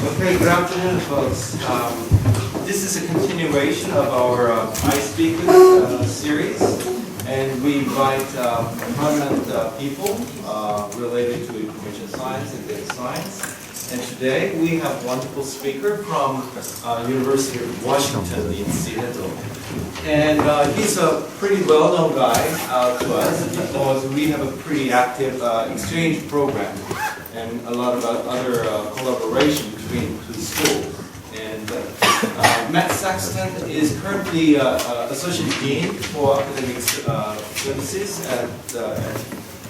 Okay, good afternoon, folks. This is a continuation of our I Speakers series, and we invite prominent people related to information science and data science. And today we have a wonderful speaker from University of Washington in Seattle. And he's a pretty well-known guy to us because we have a pretty active exchange program and a lot of other collaboration between two schools. And Matt Saxton is currently Associate Dean for Academic Services at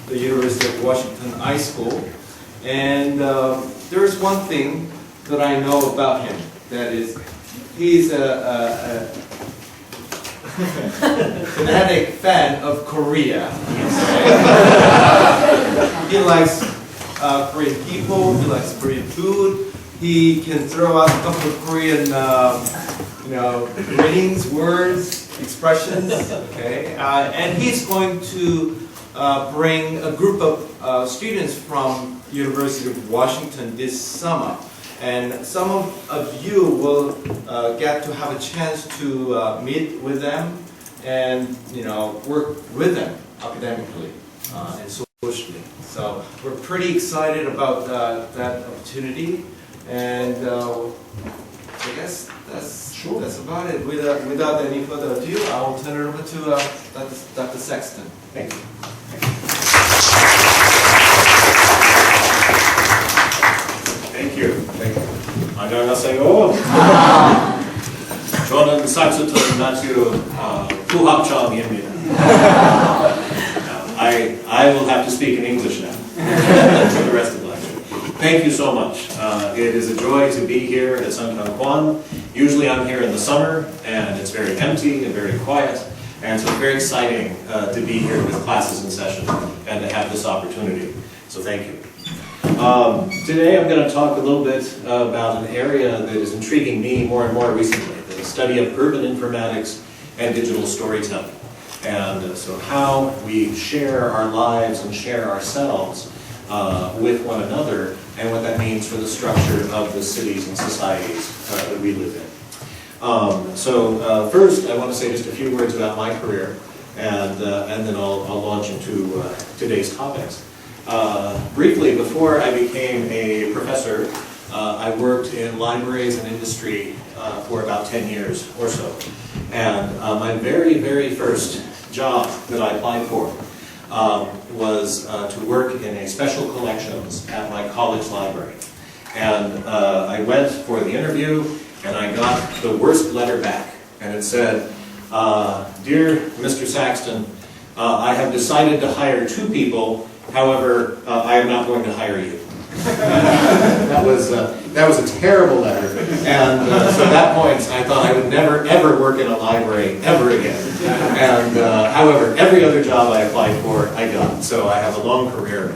the University of Washington I School. And there is one thing that I know about him, that is, he's a fanatic fan of Korea. He likes Korean people, he likes Korean food, he can throw out a couple of Korean greetings, words, expressions, okay? And he's going to bring a group of students from University of Washington this summer. And some of you will get to have a chance to meet with them and work with them academically and socially. So we're pretty excited about that opportunity, and I guess that's about it. Without any further ado, I will turn it over to Dr. Saxton. Thank you. Thank you. 안녕하세요. 저는 삭스턴 나주 부학장입니다. I will have to speak in English now for the rest of the lecture. Thank you so much. It is a joy to be here at Sungkyunkwan. Usually I'm here in the summer, and it's very empty and very quiet, and so it's very exciting to be here with classes in session and to have this opportunity. So thank you. Today I'm going to talk a little bit about an area that is intriguing me more and more recently, the study of urban informatics and digital storytelling. And so how we share our lives and share ourselves with one another, and what that means for the structure of the cities and societies that we live in. First I want to say just a few words about my career, and then I'll launch into today's topics. Briefly, before I became a professor, I worked in libraries and industry for about 10 years or so. And my very, very first job that I applied for was to work in a special collections at my college library. And I went for the interview, and I got the worst letter back. And it said, "Dear Mr. Saxton, I have decided to hire 2 people. However, I am not going to hire you." That was a terrible letter, and so at that point I thought I would never ever work in a library ever again. And however, every other job I applied for, I got. So I have a long career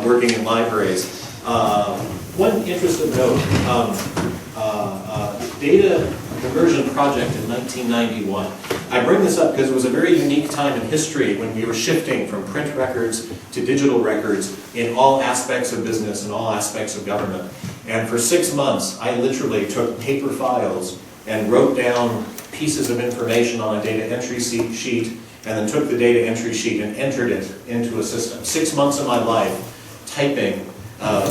working in libraries. One interesting note: data conversion project in 1991. I bring this up because it was a very unique time in history when we were shifting from print records to digital records in all aspects of business and all aspects of government. And for 6 months, I literally took paper files and wrote down pieces of information on a data entry sheet, and then took the data entry sheet and entered it into a system. 6 months of my life typing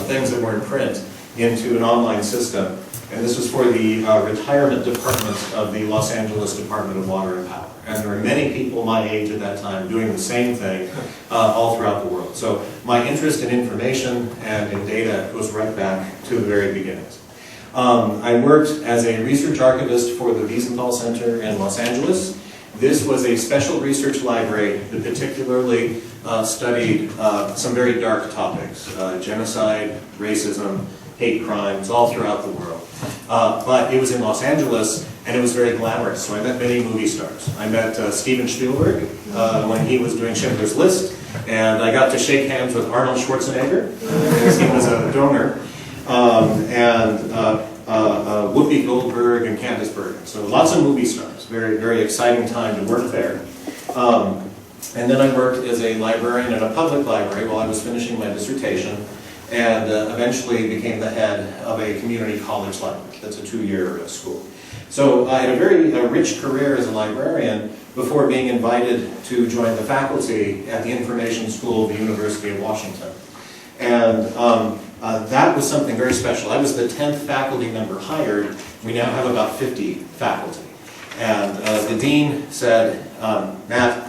things that were in print into an online system. And this was for the retirement department of the Los Angeles Department of Water and Power. And there were many people my age at that time doing the same thing all throughout the world. So my interest in information and in data goes right back to the very beginnings. I worked as a research archivist for the Wiesenthal Center in Los Angeles. This was a special research library that particularly studied some very dark topics: genocide, racism, hate crimes, all throughout the world. But it was in Los Angeles, and it was very glamorous, so I met many movie stars. I met Steven Spielberg when he was doing Schindler's List, and I got to shake hands with Arnold Schwarzenegger, because he was a donor, and Whoopi Goldberg and Candice Bergen. So lots of movie stars. Very, very exciting time to work there. And then I worked as a librarian at a public library while I was finishing my dissertation. and eventually became the head of a community college library. That's a 2-year school. So I had a very rich career as a librarian before being invited to join the faculty at the Information School of the University of Washington. And that was something very special. I was the 10th faculty member hired. We now have about 50 faculty. And the dean said, Matt,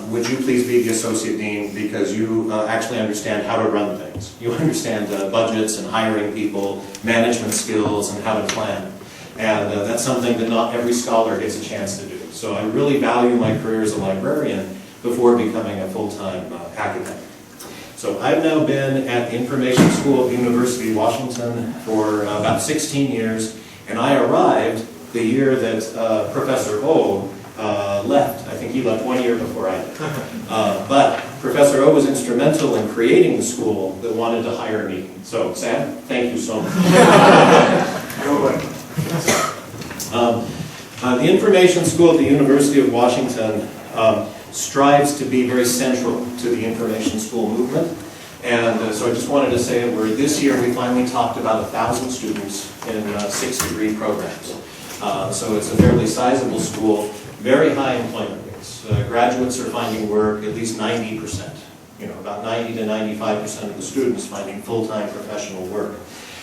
would you please be the associate dean, because you actually understand how to run things. You understand budgets and hiring people, management skills, and how to plan. And that's something that not every scholar gets a chance to do. So I really value my career as a librarian before becoming a full-time academic. So I've now been at the Information School of the University of Washington for about 16 years, and I arrived the year that Professor O left. I think he left 1 year before I did. But Professor O was instrumental in creating the school that wanted to hire me. So Sam, thank you so much. The Information School at the University of Washington strives to be very central to the Information School movement. And so I just wanted to say that this year we finally topped about 1,000 students in 6-degree programs. So it's a fairly sizable school, very high employment rates. Graduates are finding work, at least 90%. About 90 to 95% of the students finding full-time professional work.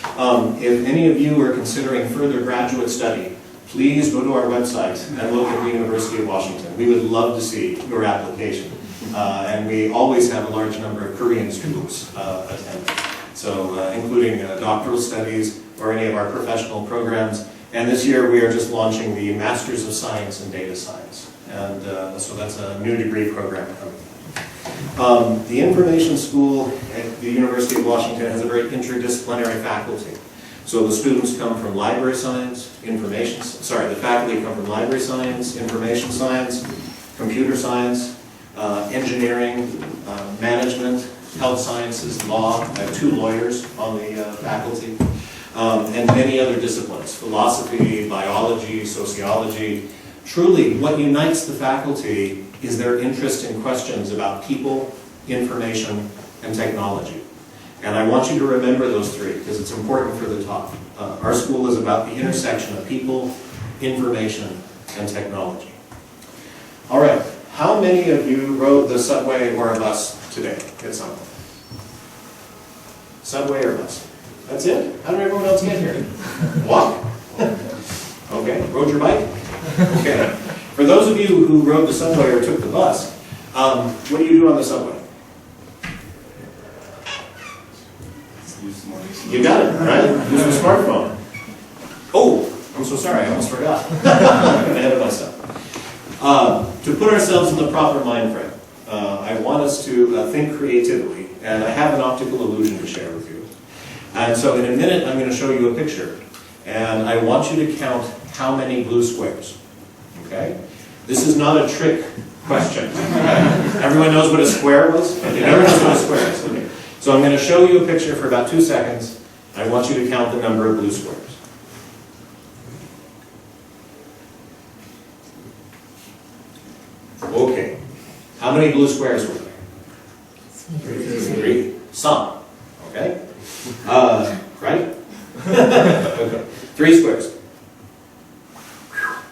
If any of you are considering further graduate study, please go to our website and look at the University of Washington. We would love to see your application. And we always have a large number of Korean students attend. So including doctoral studies or any of our professional programs. And this year we are just launching the Masters of Science in Data Science. And so that's a new degree program coming. The Information School at the University of Washington has a very interdisciplinary faculty. So the students come from library science, the faculty come from library science, information science, computer science, engineering, management, health sciences, law. I have 2 lawyers on the faculty, and many other disciplines, philosophy, biology, sociology. Truly, what unites the faculty is their interest in questions about people, information, and technology. And I want you to remember those 3, because it's important for the talk. Our school is about the intersection of people, information, and technology. All right, how many of you rode the subway or a bus today at some point? Subway or bus? That's it? How did everyone else get here? Walk? Okay, rode your bike? Okay. For those of you who rode the subway or took the bus, what do you do on the subway? You got it, right? Use your smartphone. Oh, I'm so sorry, I almost forgot. I'm ahead of myself. To put ourselves in the proper mind frame, I want us to think creatively, and I have an optical illusion to share with you. And so in a minute, I'm going to show you a picture, and I want you to count how many blue squares. Okay? This is not a trick question. Everyone knows what a square was? Okay, everyone knows what a square is. Okay. So I'm going to show you a picture for about 2 seconds. I want you to count the number of blue squares. Okay. How many blue squares were there? 3. Some. Okay? Right? Okay. 3 squares.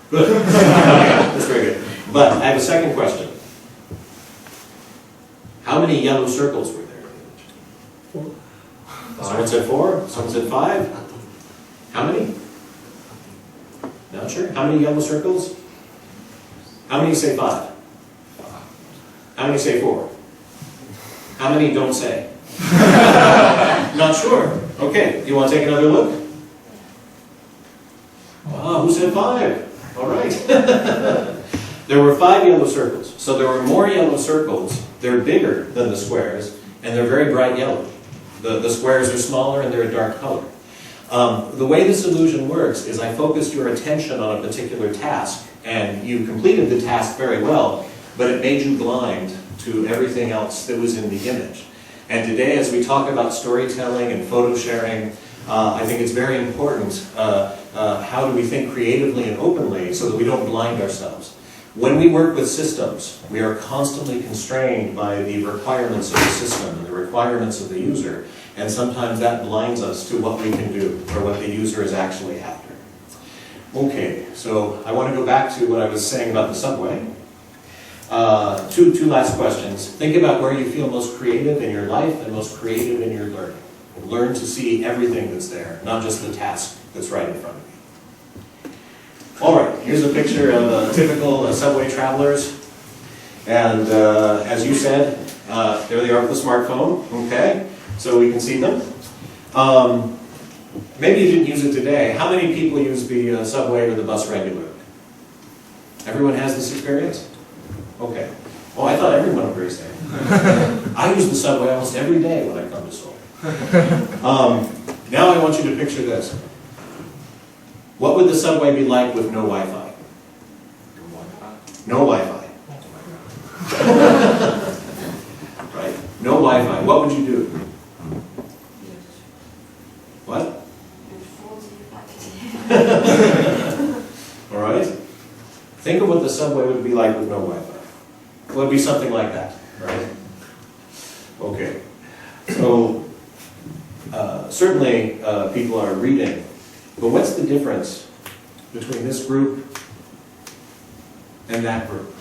Good. Okay, that's very good. But I have a second question. How many yellow circles were there? 4. Someone said 4. Someone said 5. How many? Not sure. How many yellow circles? How many say 5? How many say 4? How many don't say? Not sure. Okay, you want to take another look? Who said 5? All right. There were 5 yellow circles. So there were more yellow circles. They're bigger than the squares, and they're very bright yellow. The squares are smaller and they're a dark color. The way this illusion works is I focused your attention on a particular task, and you completed the task very well, but it made you blind to everything else that was in the image. And today, as we talk about storytelling and photo sharing, I think it's very important how do we think creatively and openly so that we don't blind ourselves. When we work with systems, we are constantly constrained by the requirements of the system and the requirements of the user. And sometimes that blinds us to what we can do or what the user is actually after. Okay, so I want to go back to what I was saying about the subway. Two last questions. Think about where you feel most creative in your life and most creative in your learning. Learn to see everything that's there, not just the task that's right in front of you. All right, here's a picture of typical subway travelers. And as you said, there they are with the smartphone, okay? So we can see them. Maybe you didn't use it today. How many people use the subway or the bus regularly? Everyone has this experience? Okay. Oh, I thought everyone would raise their hand. I use the subway almost every day when I come to Seoul. Now I want you to picture this. What would the subway be like with no Wi-Fi? No Wi-Fi. Right? No Wi-Fi. What would you do? What? All right. Think of what the subway would be like with no Wi-Fi. It would be something like that, right? Okay. So certainly people are reading, but what's the difference between this group and that group?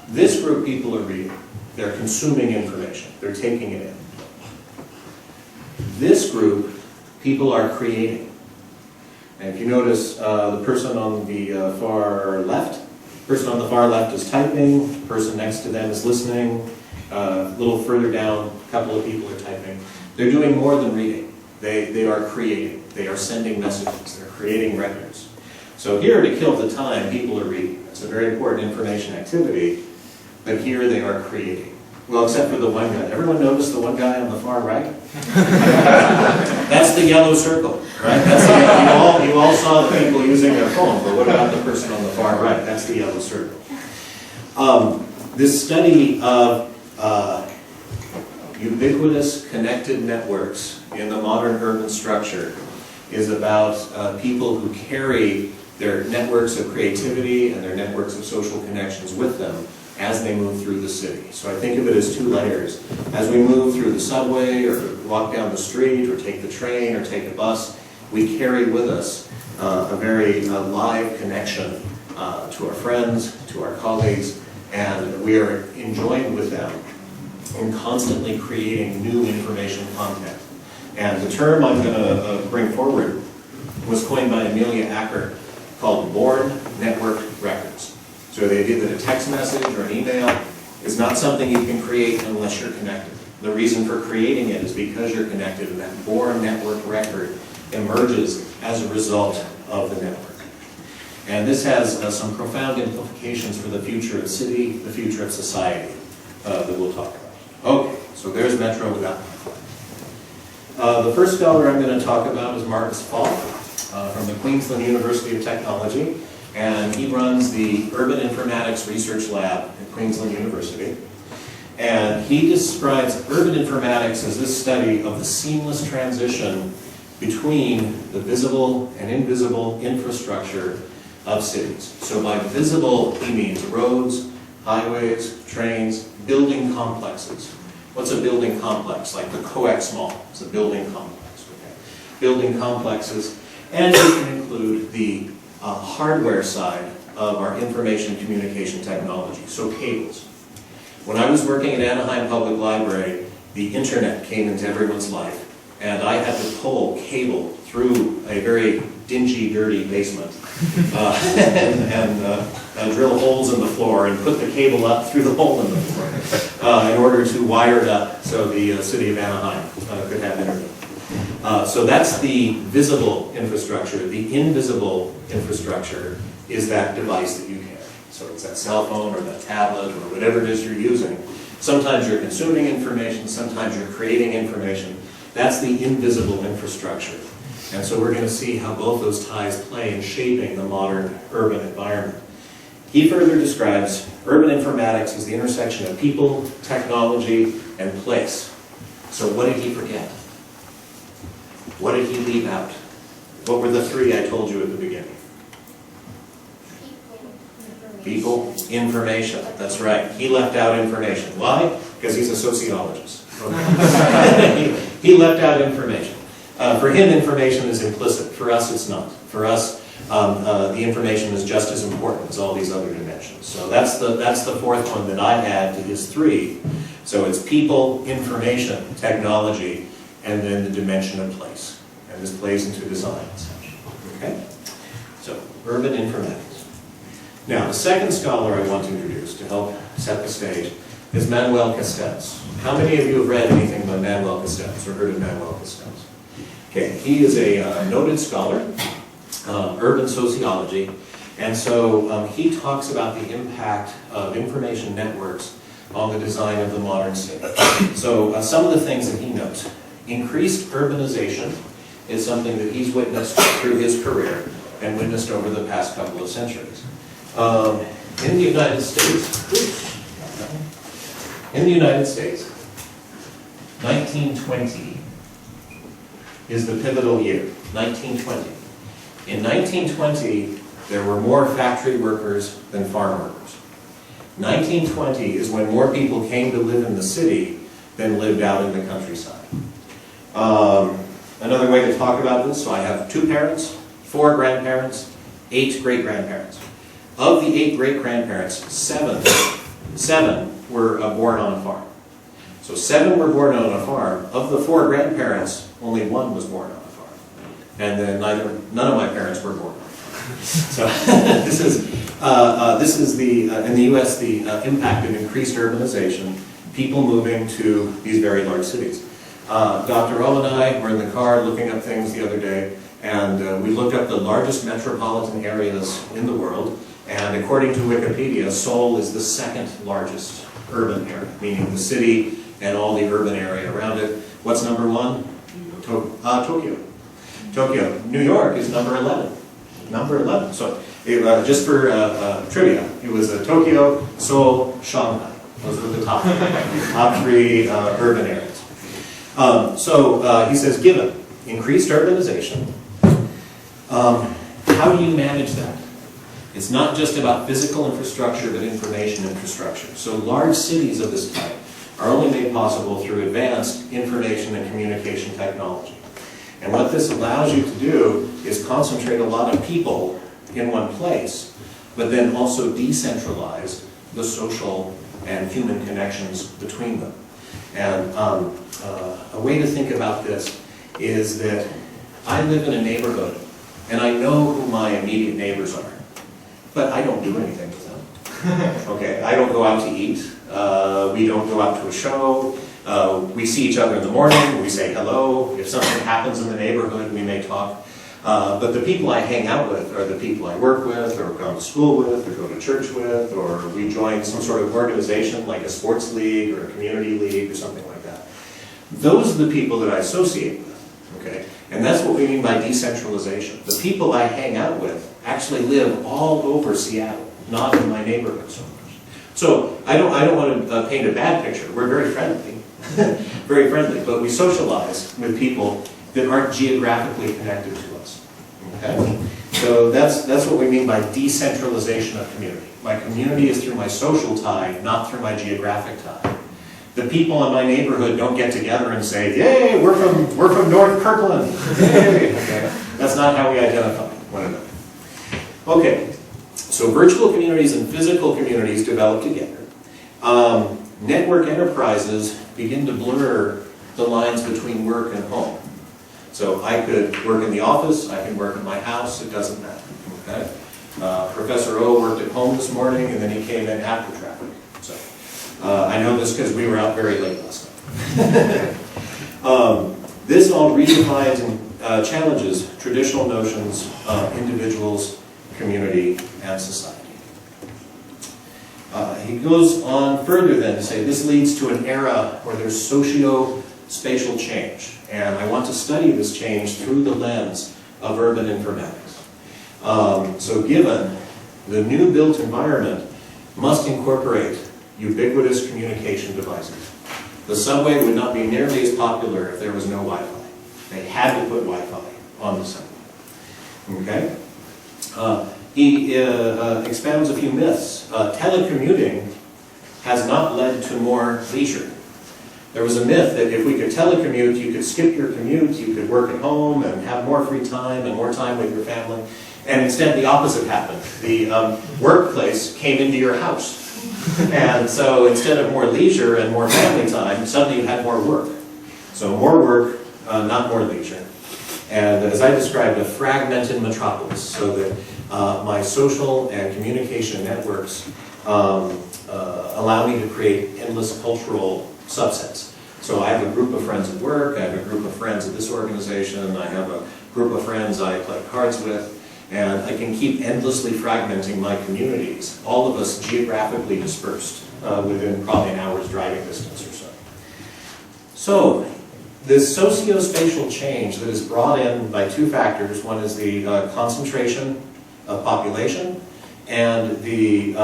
This group people are reading. They're consuming information. They're taking it in. This group, people are creating. And if you notice, the person on the far left is typing, the person next to them is listening, a little further down, a couple of people are typing. They're doing more than reading. They are creating. They are sending messages. They're creating records. So here, to kill the time, people are reading. It's a very important information activity, but here they are creating. Well, except for the one guy. Everyone notice the one guy on the far right? That's the yellow circle, right? That's you all saw the people using their phone, but what about the person on the far right? That's the yellow circle. This study of ubiquitous connected networks in the modern urban structure is about people who carry their networks of creativity and their networks of social connections with them as they move through the city. So I think of it as two layers. As we move through the subway or walk down the street or take the train or take a bus, we carry with us a very live connection to our friends, to our colleagues, and we are enjoying with them in constantly creating new information content. And the term I'm going to bring forward was coined by Amelia Acker, called Born Networked Records. So the idea that a text message or an email is not something you can create unless you're connected. The reason for creating it is because you're connected, and that born network record emerges as a result of the network. And this has some profound implications for the future of city, the future of society that we'll talk about. Okay, so there's Metro without Wi-Fi. The first scholar I'm going to talk about is Marcus Falk from the Queensland University of Technology. And he runs the Urban Informatics Research Lab at Queensland University. And he describes urban informatics as this study of the seamless transition between the visible and invisible infrastructure of cities. So by visible, he means roads, highways, trains, building complexes. What's a building complex? Like the Coex Mall. It's a building complex. Okay? Building complexes. And we can include the hardware side of our information communication technology, so cables. When I was working at Anaheim Public Library, the internet came into everyone's life, and I had to pull cable through a very dingy, dirty basement and drill holes in the floor and put the cable up through the hole in the floor in order to wire it up so the city of Anaheim could have internet. So that's the visible infrastructure. The invisible infrastructure is that device that you carry. So it's that cell phone or that tablet or whatever it is you're using. Sometimes you're consuming information, sometimes you're creating information. That's the invisible infrastructure. And so we're going to see how both those ties play in shaping the modern urban environment. He further describes urban informatics as the intersection of people, technology, and place. So what did he forget? What did he leave out? What were the three I told you at the beginning? People, information. That's right. He left out information. Why? Because he's a sociologist. He left out information. For him, information is implicit. For us, it's not. For us, the information is just as important as all these other dimensions. So that's the fourth one that I add to his three. So it's people, information, technology, and then the dimension of place. And this plays into design, essentially. Okay? So, urban informatics. Now, the second scholar I want to introduce to help set the stage is Manuel Castells. How many of you have read anything by Manuel Castells or heard of Manuel Castells? Okay, he is a noted scholar, urban sociology, and so he talks about the impact of information networks on the design of the modern city. So some of the things that he notes. Increased urbanization is something that he's witnessed through his career and witnessed over the past couple of centuries. In the United States, 1920 is the pivotal year, 1920. In 1920, there were more factory workers than farm workers. 1920 is when more people came to live in the city than lived out in the countryside. Another way to talk about this, so I have 2 parents, 4 grandparents, 8 great-grandparents. Of the 8 great-grandparents, 7 were born on a farm. So 7 were born on a farm. Of the 4 grandparents, only 1 was born on a farm. And then none of my parents were born on a farm. So this is in the U.S. the impact of increased urbanization, people moving to these very large cities. Dr. O and I were in the car looking up things the other day, and we looked up the largest metropolitan areas in the world, and according to Wikipedia, Seoul is the 2nd largest urban area, meaning the city and all the urban area around it. What's number 1? Tokyo. Tokyo. New York is number 11. Number 11. So just for trivia, it was Tokyo, Seoul, Shanghai. Those were the top 3 urban areas. So he says, given increased urbanization, how do you manage that? It's not just about physical infrastructure, but information infrastructure. So large cities of this type are only made possible through advanced information and communication technology. And what this allows you to do is concentrate a lot of people in one place, but then also decentralize the social and human connections between them. And a way to think about this is that I live in a neighborhood, and I know who my immediate neighbors are, but I don't do anything with them. Okay, I don't go out to eat. We don't go out to a show. We see each other in the morning. We say hello. If something happens in the neighborhood, we may talk. But the people I hang out with are the people I work with, or go to school with, or go to church with, or we join some sort of organization like a sports league or a community league or something like that. Those are the people that I associate with, okay? And that's what we mean by decentralization. The people I hang out with actually live all over Seattle, not in my neighborhood so much. So I don't want to paint a bad picture. We're very friendly, very friendly, but we socialize with people that aren't geographically connected to us. Okay? So that's what we mean by decentralization of community. My community is through my social tie, not through my geographic tie. The people in my neighborhood don't get together and say, "Yay, we're from North Kirkland." Yay. Okay? That's not how we identify one another. Okay, so virtual communities and physical communities develop together. Network enterprises begin to blur the lines between work and home. So I could work in the office, I can work in my house, it doesn't matter. Okay? Professor O worked at home this morning, and then he came in after traffic. So I know this because we were out very late last night. This all redefines and challenges traditional notions of individuals, community, and society. He goes on further then to say this leads to an era where there's socio-spatial change. And I want to study this change through the lens of urban informatics. So given the new built environment must incorporate ubiquitous communication devices. The subway would not be nearly as popular if there was no Wi-Fi. They had to put Wi-Fi on the subway. Okay? He expounds a few myths. Telecommuting has not led to more leisure. There was a myth that if we could telecommute, you could skip your commute, you could work at home and have more free time and more time with your family. And instead, the opposite happened. The workplace came into your house. And so instead of more leisure and more family time, suddenly you had more work. So more work, not more leisure. And as I described, a fragmented metropolis, so that my social and communication networks allow me to create endless cultural subsets. So I have a group of friends at work, I have a group of friends at this organization, I have a group of friends I play cards with, and I can keep endlessly fragmenting my communities, all of us geographically dispersed within probably an hour's driving distance or so. So, this socio-spatial change that is brought in by two factors, one is the concentration of population and the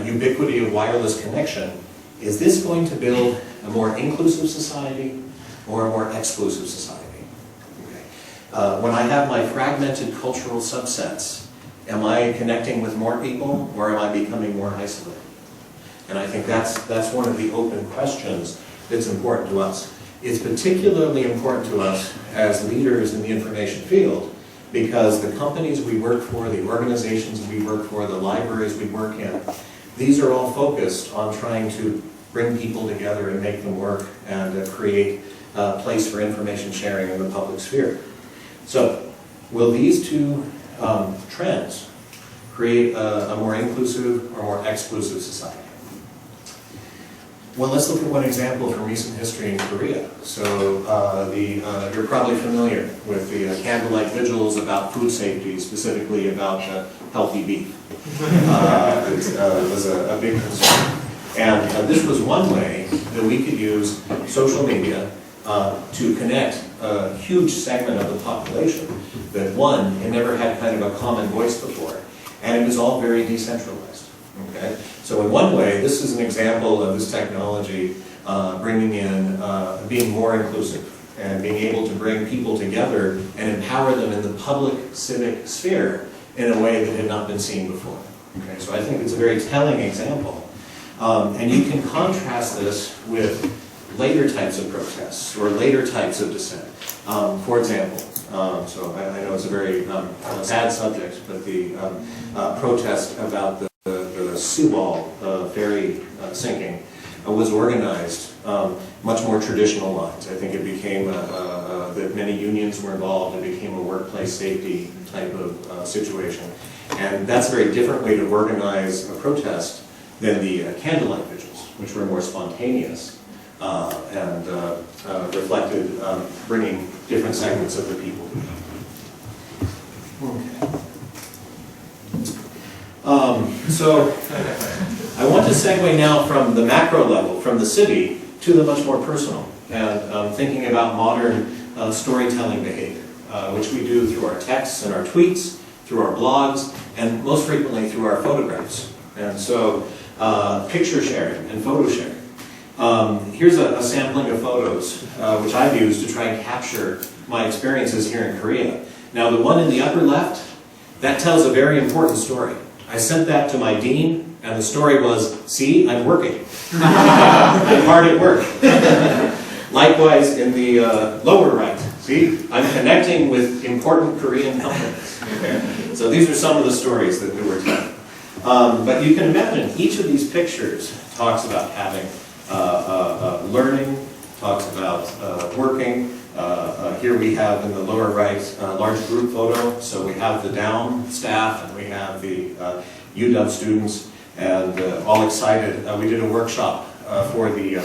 ubiquity of wireless connection. Is this going to build a more inclusive society or a more exclusive society? Okay. When I have my fragmented cultural subsets, am I connecting with more people or am I becoming more isolated? And I think that's one of the open questions that's important to us. It's particularly important to us as leaders in the information field because the companies we work for, the organizations we work for, the libraries we work in, these are all focused on trying to bring people together and make them work and create a place for information sharing in the public sphere. So, will these two trends create a more inclusive or more exclusive society? Well, let's look at one example from recent history in Korea. So, you're probably familiar with the candlelight vigils about food safety, specifically about healthy beef. It was a big concern. And this was one way that we could use social media to connect a huge segment of the population that, one, it never had kind of a common voice before, and it was all very decentralized. Okay? So in one way, this is an example of this technology bringing in, being more inclusive and being able to bring people together and empower them in the public civic sphere in a way that had not been seen before. Okay? So I think it's a very telling example. And you can contrast this with later types of protests or later types of dissent. For example, so I know it's a very sad subject, but the protest about the Subal ferry sinking was organized much more traditional lines. I think it became that many unions were involved. It became a workplace safety type of situation. And that's a very different way to organize a protest than the candlelight vigils, which were more spontaneous and reflected bringing different segments of the people together. Okay. So I want to segue now from the macro level, from the city, to the much more personal, and thinking about modern storytelling behavior, which we do through our texts and our tweets, through our blogs, and most frequently through our photographs. And so picture sharing and photo sharing. Here's a sampling of photos, which I've used to try and capture my experiences here in Korea. Now the one in the upper left, that tells a very important story. I sent that to my dean, and the story was, see, I'm working. I'm hard at work. Likewise, in the lower right, see, I'm connecting with important Korean companies. Okay? So these are some of the stories that we're telling. But you can imagine, each of these pictures talks about having learning, talks about working. Here we have in the lower right a large group photo. So we have the Down staff and we have the UW students, and all excited. We did a workshop for the,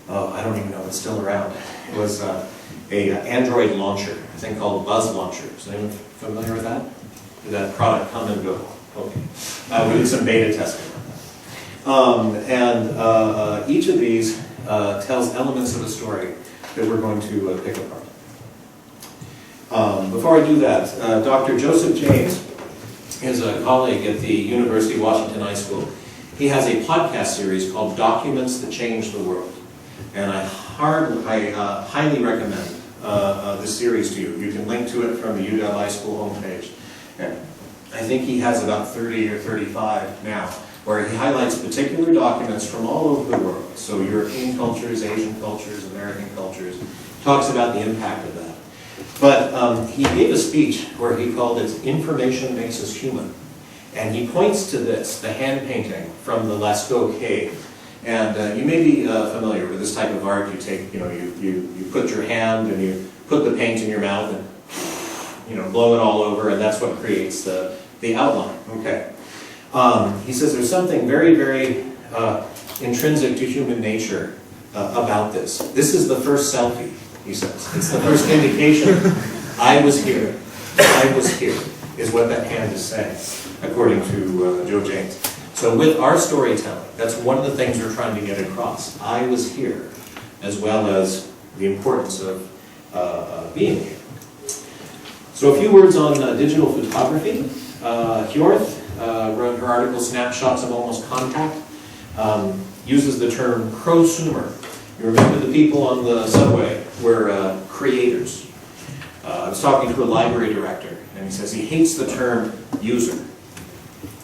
I don't even know if it's still around. It was a Android launcher, a thing called Buzz Launcher. Is anyone familiar with that? Did that product come and go? Okay. We did some beta testing on that. Each of these tells elements of a story that we're going to pick apart. Before I do that, Dr. Joseph James is a colleague at the University of Washington High School. He has a podcast series called Documents That Change the World. And I highly recommend this series to you. You can link to it from the UW High School homepage. And I think he has about 30 or 35 now where he highlights particular documents from all over the world. So European cultures, Asian cultures, American cultures, talks about the impact of that. But he gave a speech where he called it "Information Makes Us Human." And he points to this, the hand painting from the SKKU. And you may be familiar with this type of art. You take, you put your hand and you put the paint in your mouth and, blow it all over, and that's what creates the outline. Okay. He says there's something very, very intrinsic to human nature about this. This is the first selfie, he says. It's the first indication, I was here, is what that hand is saying, according to Joe James. So with our storytelling, that's one of the things we're trying to get across. I was here, as well as the importance of being here. So a few words on digital photography. Hjorth wrote her article, Snapshots of Almost Contact, uses the term prosumer. You remember the people on the subway were creators. I was talking to a library director, and he says he hates the term user.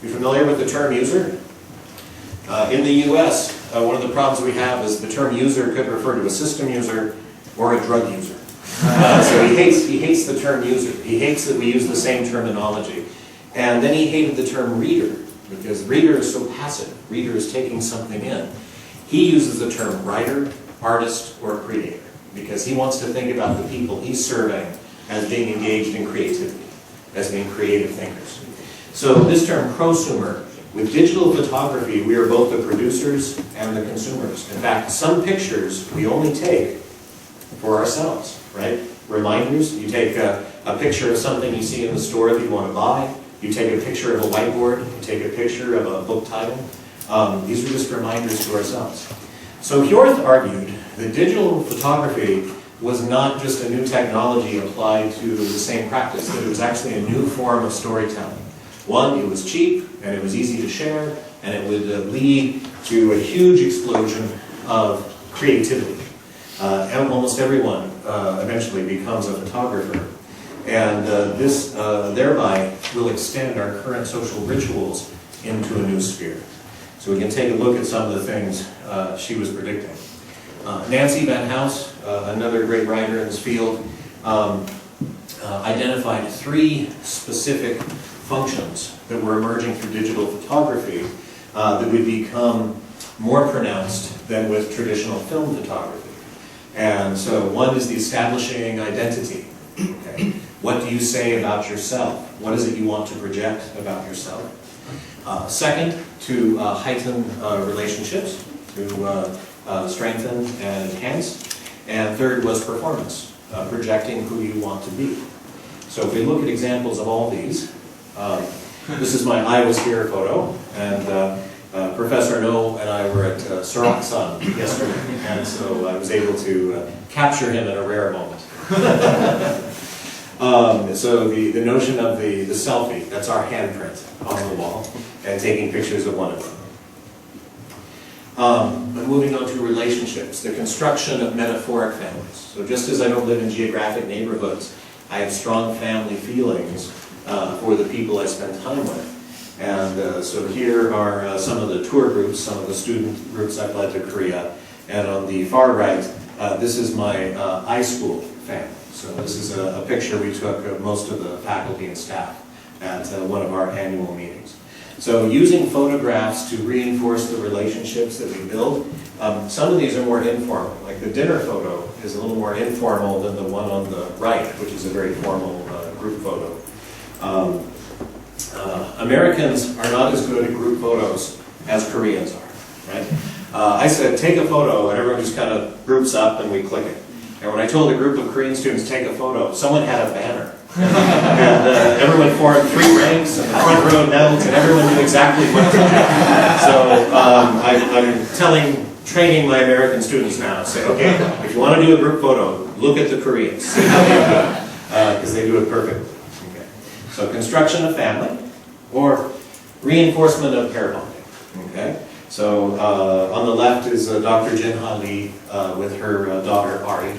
You familiar with the term user? In the US, one of the problems we have is the term user could refer to a system user or a drug user. So he hates the term user. He hates that we use the same terminology. And then he hated the term reader, because reader is so passive. Reader is taking something in. He uses the term writer, artist, or creator, because he wants to think about the people he's serving as being engaged in creativity, as being creative thinkers. So this term prosumer, with digital photography, we are both the producers and the consumers. In fact, some pictures we only take for ourselves, right? Reminders, you take a picture of something you see in the store that you want to buy, you take a picture of a whiteboard, you take a picture of a book title. These are just reminders to ourselves. So Hjorth argued that digital photography was not just a new technology applied to the same practice, that it was actually a new form of storytelling. One, it was cheap, and it was easy to share, and it would lead to a huge explosion of creativity. And almost everyone eventually becomes a photographer. And this thereby will extend our current social rituals into a new sphere. So we can take a look at some of the things she was predicting. Nancy Van House, another great writer in this field, identified 3 specific functions that were emerging through digital photography that would become more pronounced than with traditional film photography. And so one is the establishing identity. Okay. What do you say about yourself? What is it you want to project about yourself? Second, to heighten relationships, to strengthen and enhance. And third was performance, projecting who you want to be. So if we look at examples of all these, this is my I was here photo, and Professor No and I were at Saxton yesterday, and so I was able to capture him in a rare moment. So the notion of the selfie, that's our handprint on the wall, and taking pictures of one another. But moving on to relationships, the construction of metaphoric families. So just as I don't live in geographic neighborhoods, I have strong family feelings for the people I spend time with. And so here are some of the tour groups, some of the student groups I've led to Korea. And on the far right, this is my iSchool family. So this is a picture we took of most of the faculty and staff at one of our annual meetings. So using photographs to reinforce the relationships that we build. Some of these are more informal, like the dinner photo is a little more informal than the one on the right, which is a very formal group photo. Americans are not as good at group photos as Koreans are, right? I said, take a photo, and everyone just kind of groups up and we click it. And when I told a group of Korean students take a photo, someone had a banner. And everyone formed 3 ranks, and the front row knelt, and everyone knew exactly what to do. So I'm training my American students now, say, okay, if you want to do a group photo, look at the Koreans, see how they do it, because they do it perfectly. Okay. So construction of family, or reinforcement of pair bonding. Okay. So on the left is Dr. Jin-Ha Lee with her daughter Ari,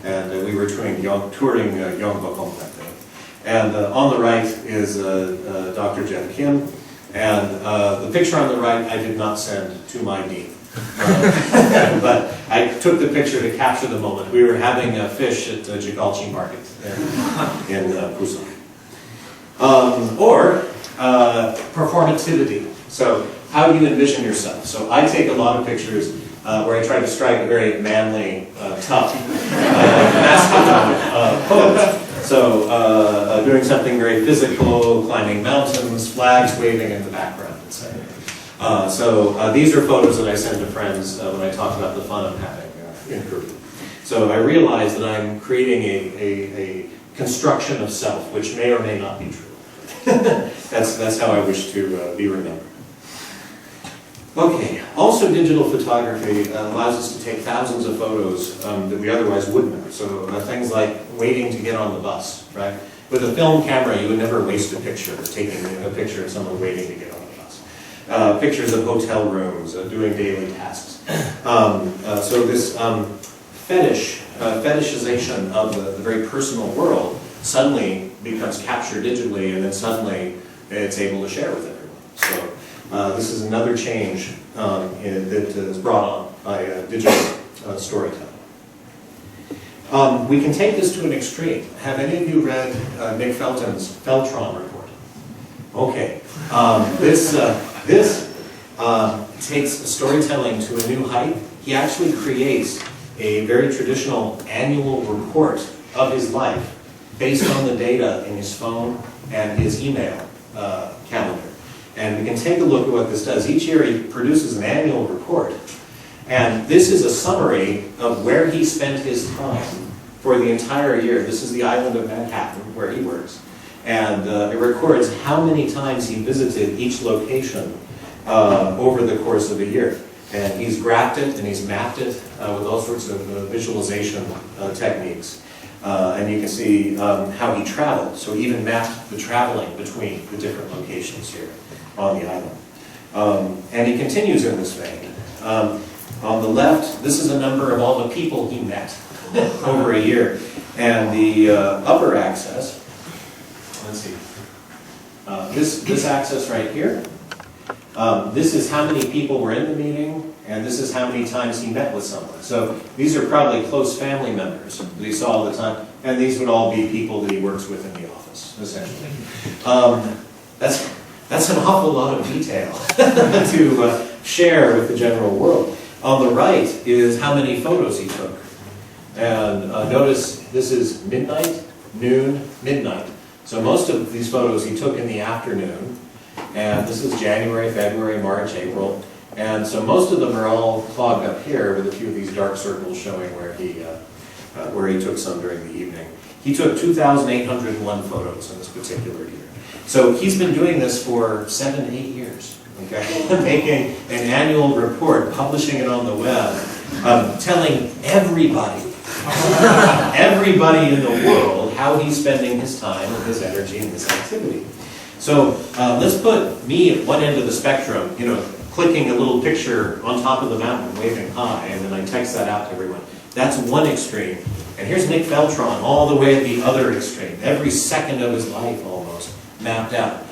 and we were touring Yongbok that day. And on the right is Dr. Jen Kim And the picture on the right I did not send to my dean. But I took the picture to capture the moment. We were having fish at the Jigalchi market in Busan. Or performativity. So how do you envision yourself? So I take a lot of pictures where I try to strike a very manly, tough, masculine pose. So doing something very physical, climbing mountains, flags waving in the background, etc. These are photos that I send to friends when I talk about the fun I'm having in Korea. So I realize that I'm creating a construction of self, which may or may not be true. That's how I wish to be remembered. Okay, also digital photography allows us to take thousands of photos that we otherwise wouldn't. So things like waiting to get on the bus, right? With a film camera, you would never waste a picture, taking a picture of someone waiting to get on the bus. Pictures of hotel rooms, doing daily tasks. So this fetishization of the very personal world suddenly becomes captured digitally, and then suddenly it's able to share with everyone. So this is another change that is brought on by digital storytelling. We can take this to an extreme. Have any of you read Nick Felton's Feltron report? Okay. This takes storytelling to a new height. He actually creates a very traditional annual report of his life based on the data in his phone and his email calendar. And we can take a look at what this does. Each year he produces an annual report. And this is a summary of where he spent his time for the entire year. This is the island of Manhattan where he works. And it records how many times he visited each location over the course of a year. And he's graphed it and he's mapped it with all sorts of visualization techniques. And you can see how he traveled. So he even mapped the traveling between the different locations here on the island. And he continues in this vein. On the left, this is a number of all the people he met over a year. And the upper axis, let's see, this axis right here, this is how many people were in the meeting, and this is how many times he met with someone. So these are probably close family members that he saw all the time, and these would all be people that he works with in the office, essentially. That's an awful lot of detail to share with the general world. On the right is how many photos he took. And notice this is midnight, noon, midnight. So most of these photos he took in the afternoon. And this is January, February, March, April. And so most of them are all clogged up here with a few of these dark circles showing where he took some during the evening. He took 2,801 photos in this particular year. So he's been doing this for 7 to 8 years. Okay? Making an annual report, publishing it on the web, telling everybody in the world how he's spending his time and his energy in this activity. So let's put me at one end of the spectrum, clicking a little picture on top of the mountain, waving hi, and then I text that out to everyone. That's one extreme. And here's Nick Feltron all the way at the other extreme. Every second of his life almost mapped out.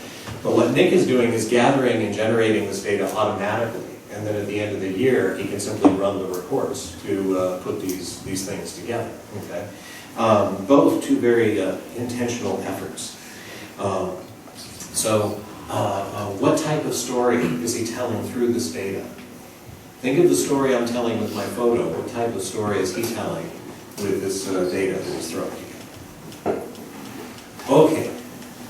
But what Nick is doing is gathering and generating this data automatically. And then at the end of the year, he can simply run the reports to put these things together. Okay? Both two very intentional efforts. What type of story is he telling through this data? Think of the story I'm telling with my photo. What type of story is he telling with this data that he's throwing together? Okay,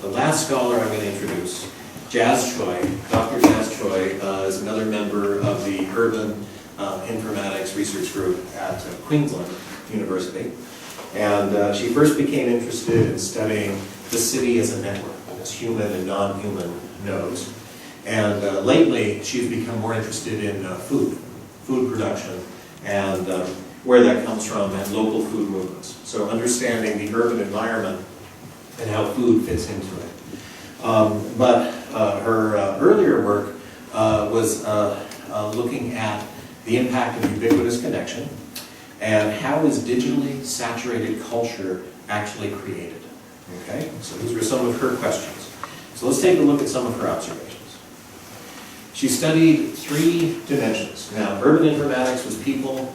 the last scholar I'm going to introduce, Jazz Choi. Dr. Jazz Choi is another member of the Urban Informatics Research Group at Queensland University. And she first became interested in studying the city as a network, as human and non-human nodes. And lately, she's become more interested in food production, and where that comes from, and local food movements. So understanding the urban environment and how food fits into it. But her earlier work was looking at the impact of ubiquitous connection and how is digitally saturated culture actually created. Okay, so these were some of her questions. So let's take a look at some of her observations. She studied 3 dimensions. Now, urban informatics was people,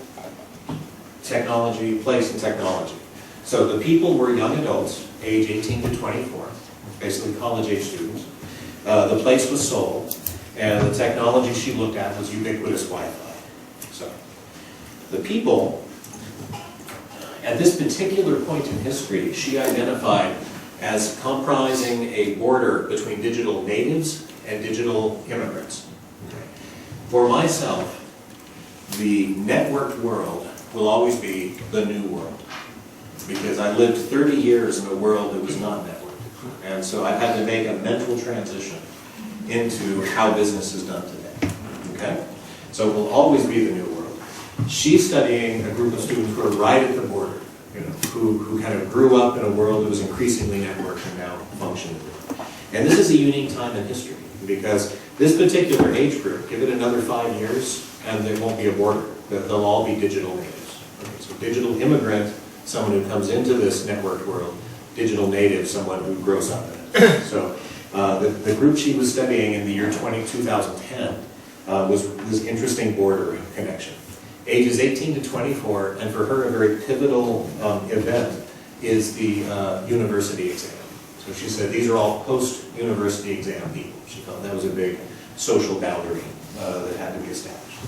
technology, place, and technology. So the people were young adults, age 18 to 24, basically college-age students. The place was Seoul, and the technology she looked at was ubiquitous Wi-Fi. So the people, at this particular point in history, she identified as comprising a border between digital natives and digital immigrants. For myself, the networked world will always be the new world, because I lived 30 years in a world that was not networked. And so I've had to make a mental transition into how business is done today. Okay? So it will always be the new world. She's studying a group of students who are right at the border, who kind of grew up in a world that was increasingly networked and now functioned. And this is a unique time in history, because this particular age group, give it another 5 years, and there won't be a border. They'll all be digital natives. Okay, so digital immigrant, someone who comes into this networked world. Digital native, someone who grows up in it. So the group she was studying in the year 2010 was this interesting border connection. Ages 18 to 24, and for her a very pivotal event is the university exam. So she said these are all post-university exam people. She felt that was a big social boundary that had to be established.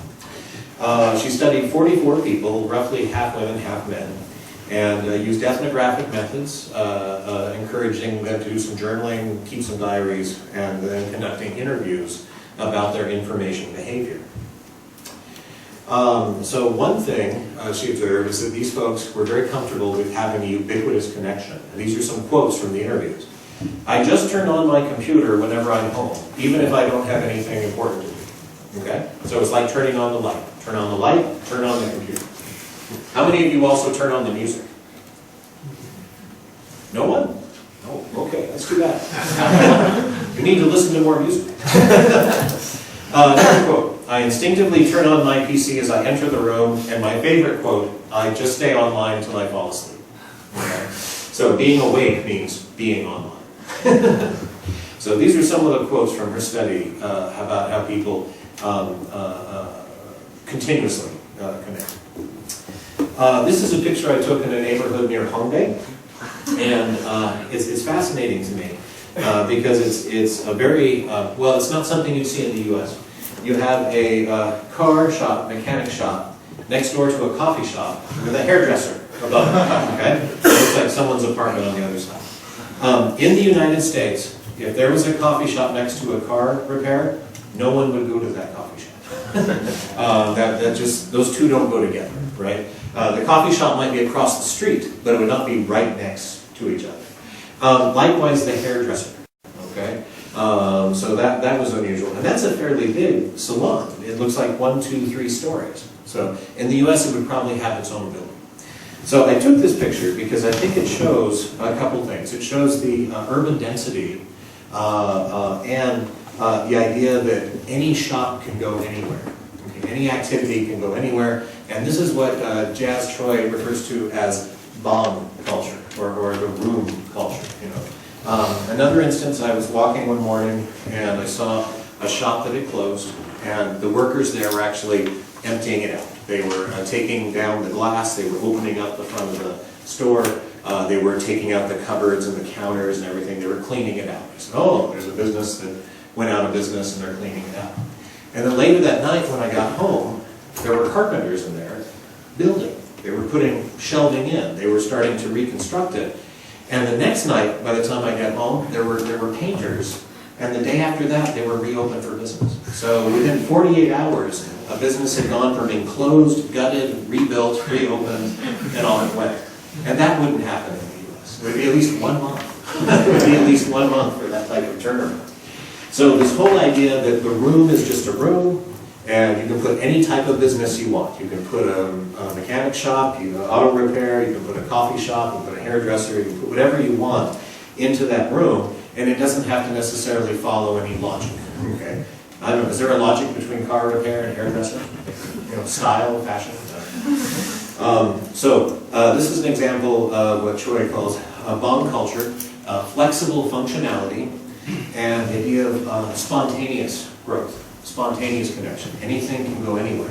She studied 44 people, roughly half women, half men, and used ethnographic methods, encouraging them to do some journaling, keep some diaries, and then conducting interviews about their information behavior. So one thing she observed is that these folks were very comfortable with having a ubiquitous connection. And these are some quotes from the interviews. I just turn on my computer whenever I'm home, even if I don't have anything important to do. Okay? So it's like turning on the light. Turn on the light, turn on the computer. How many of you also turn on the music? No one? Oh, okay, that's too bad. You need to listen to more music. Another quote. I instinctively turn on my PC as I enter the room, and my favorite quote, I just stay online until I fall asleep. Okay? So being awake means being online. So these are some of the quotes from her study about how people continuously connect. This is a picture I took in a neighborhood near Hongdae, and it's fascinating to me because it's a very, well, it's not something you'd see in the U.S. You have a car shop, mechanic shop, next door to a coffee shop with a hairdresser above it, okay? It looks like someone's apartment on the other side. In the United States, if there was a coffee shop next to a car repair, no one would go to that coffee shop. Those two don't go together, right? The coffee shop might be across the street, but it would not be right next to each other. Likewise, the hairdresser, okay? So that was unusual. And that's a fairly big salon. It looks like 1, 2, 3 stories. So in the US, it would probably have its own building. So I took this picture because I think it shows a couple things. It shows the urban density and the idea that any shop can go anywhere. Okay? Any activity can go anywhere. And this is what Jazz Choi refers to as bomb culture, or the room culture. Another instance, I was walking one morning and I saw a shop that had closed, and the workers there were actually emptying it out. They were taking down the glass, they were opening up the front of the store, they were taking out the cupboards and the counters and everything, they were cleaning it out. I said, oh, there's a business that went out of business and they're cleaning it out. And then later that night when I got home, there were carpenters in there building. They were putting shelving in, they were starting to reconstruct it. And the next night, by the time I got home, there were painters, and the day after that, they were reopened for business. So within 48 hours, a business had gone from being closed, gutted, rebuilt, reopened, and on its way. And that wouldn't happen in the US. It would be at least 1 month. It would be at least 1 month for that type of turnaround. So this whole idea that the room is just a room, and you can put any type of business you want. You can put a mechanic shop, you can auto repair, you can put a coffee shop, you can put a hairdresser, you can put whatever you want into that room, and it doesn't have to necessarily follow any logic. Okay? I don't know, is there a logic between car repair and hairdresser? Style, fashion? This is an example of what Choi calls bomb culture, flexible functionality, and the idea of spontaneous growth. spontaneous connection. Anything can go anywhere.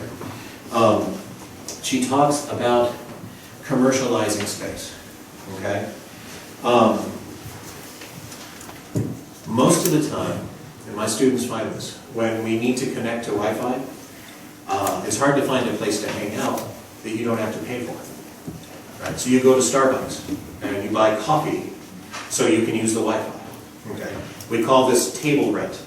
She talks about commercializing space, okay? Most of the time, and my students find this, when we need to connect to Wi-Fi, it's hard to find a place to hang out that you don't have to pay for. Right? So you go to Starbucks and you buy coffee so you can use the Wi-Fi. Okay? We call this table rent.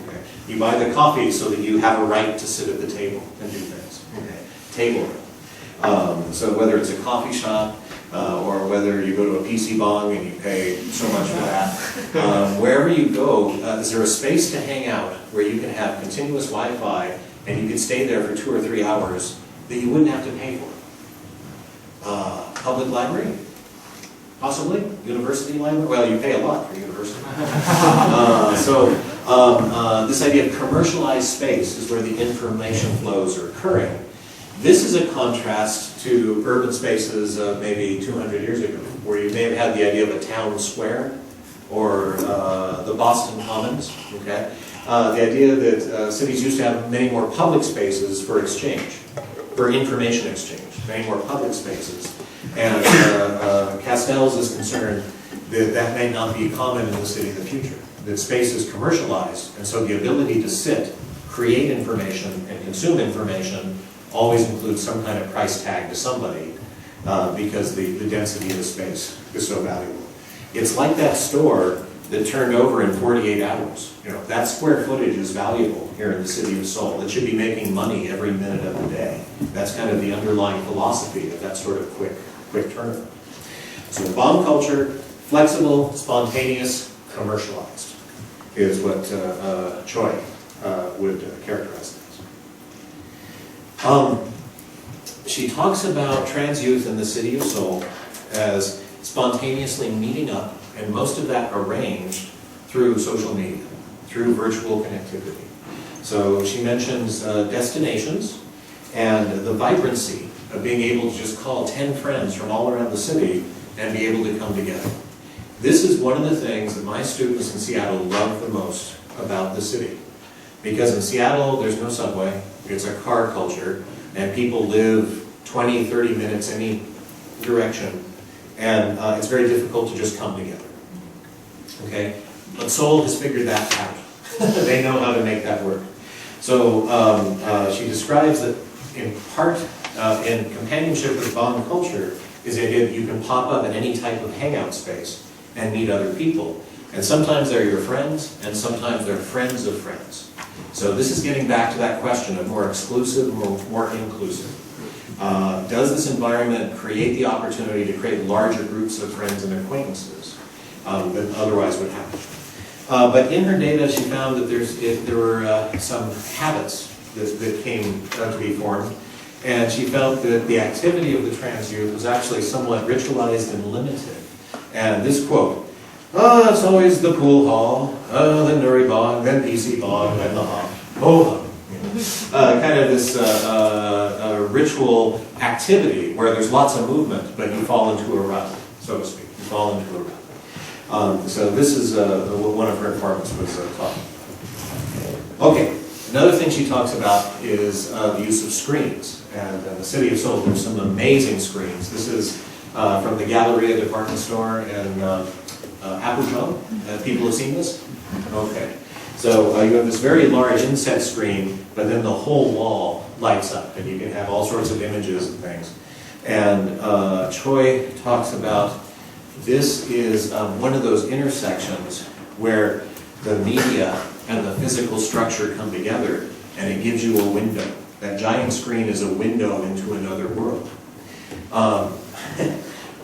Okay? You buy the coffee so that you have a right to sit at the table and do things. Okay? Table rent. So whether it's a coffee shop or whether you go to a PC bong and you pay so much for that, wherever you go, is there a space to hang out where you can have continuous Wi-Fi and you can stay there for 2 or 3 hours that you wouldn't have to pay for? Public library? Possibly? University library? Well, you pay a lot for university. This idea of commercialized space is where the information flows are occurring. This is a contrast to urban spaces of maybe 200 years ago, where you may have had the idea of a town square or the Boston Commons, okay? The idea that cities used to have many more public spaces for exchange, for information exchange, many more public spaces. And Castells is concerned that that may not be common in the city of the future, that space is commercialized, and so the ability to sit, create information, and consume information always includes some kind of price tag to somebody because the density of the space is so valuable. It's like that store that turned over in 48 hours. You know, that square footage is valuable here in the city of Seoul. It should be making money every minute of the day. That's kind of the underlying philosophy of that sort of quick turnaround. So bomb culture, flexible, spontaneous, commercialized, is what Choi would characterize it as. She talks about trans youth in the city of Seoul as spontaneously meeting up, and most of that arranged through social media, through virtual connectivity. So she mentions destinations and the vibrancy of being able to just call 10 friends from all around the city and be able to come together. This is one of the things that my students in Seattle love the most about the city. Because in Seattle, there's no subway, it's a car culture, and people live 20, 30 minutes any direction, and it's very difficult to just come together. Okay? But Seoul has figured that out. They know how to make that work. So she describes that in part, in companionship with bomb culture, is the idea that you can pop up in any type of hangout space and meet other people. And sometimes they're your friends, and sometimes they're friends of friends. So this is getting back to that question of more exclusive, more inclusive. Does this environment create the opportunity to create larger groups of friends and acquaintances than otherwise would happen? But in her data, she found that there were some habits that came to be formed, and she felt that the activity of the trans youth was actually somewhat ritualized and limited. And this quote, it's always the pool hall, then Nuri Bong, then PC Bong, then the hop. Kind of this ritual activity where there's lots of movement, but you fall into a rut, so to speak. You fall into a rut. So this is one of her informants was taught. Okay, another thing she talks about is the use of screens. And in the city of Seoul, there's some amazing screens. This is from the Galleria department store in Apgujeong. People have seen this? Okay. So you have this very large inset screen, but then the whole wall lights up, and you can have all sorts of images and things. And Choi talks about this is one of those intersections where the media and the physical structure come together, and it gives you a window. That giant screen is a window into another world.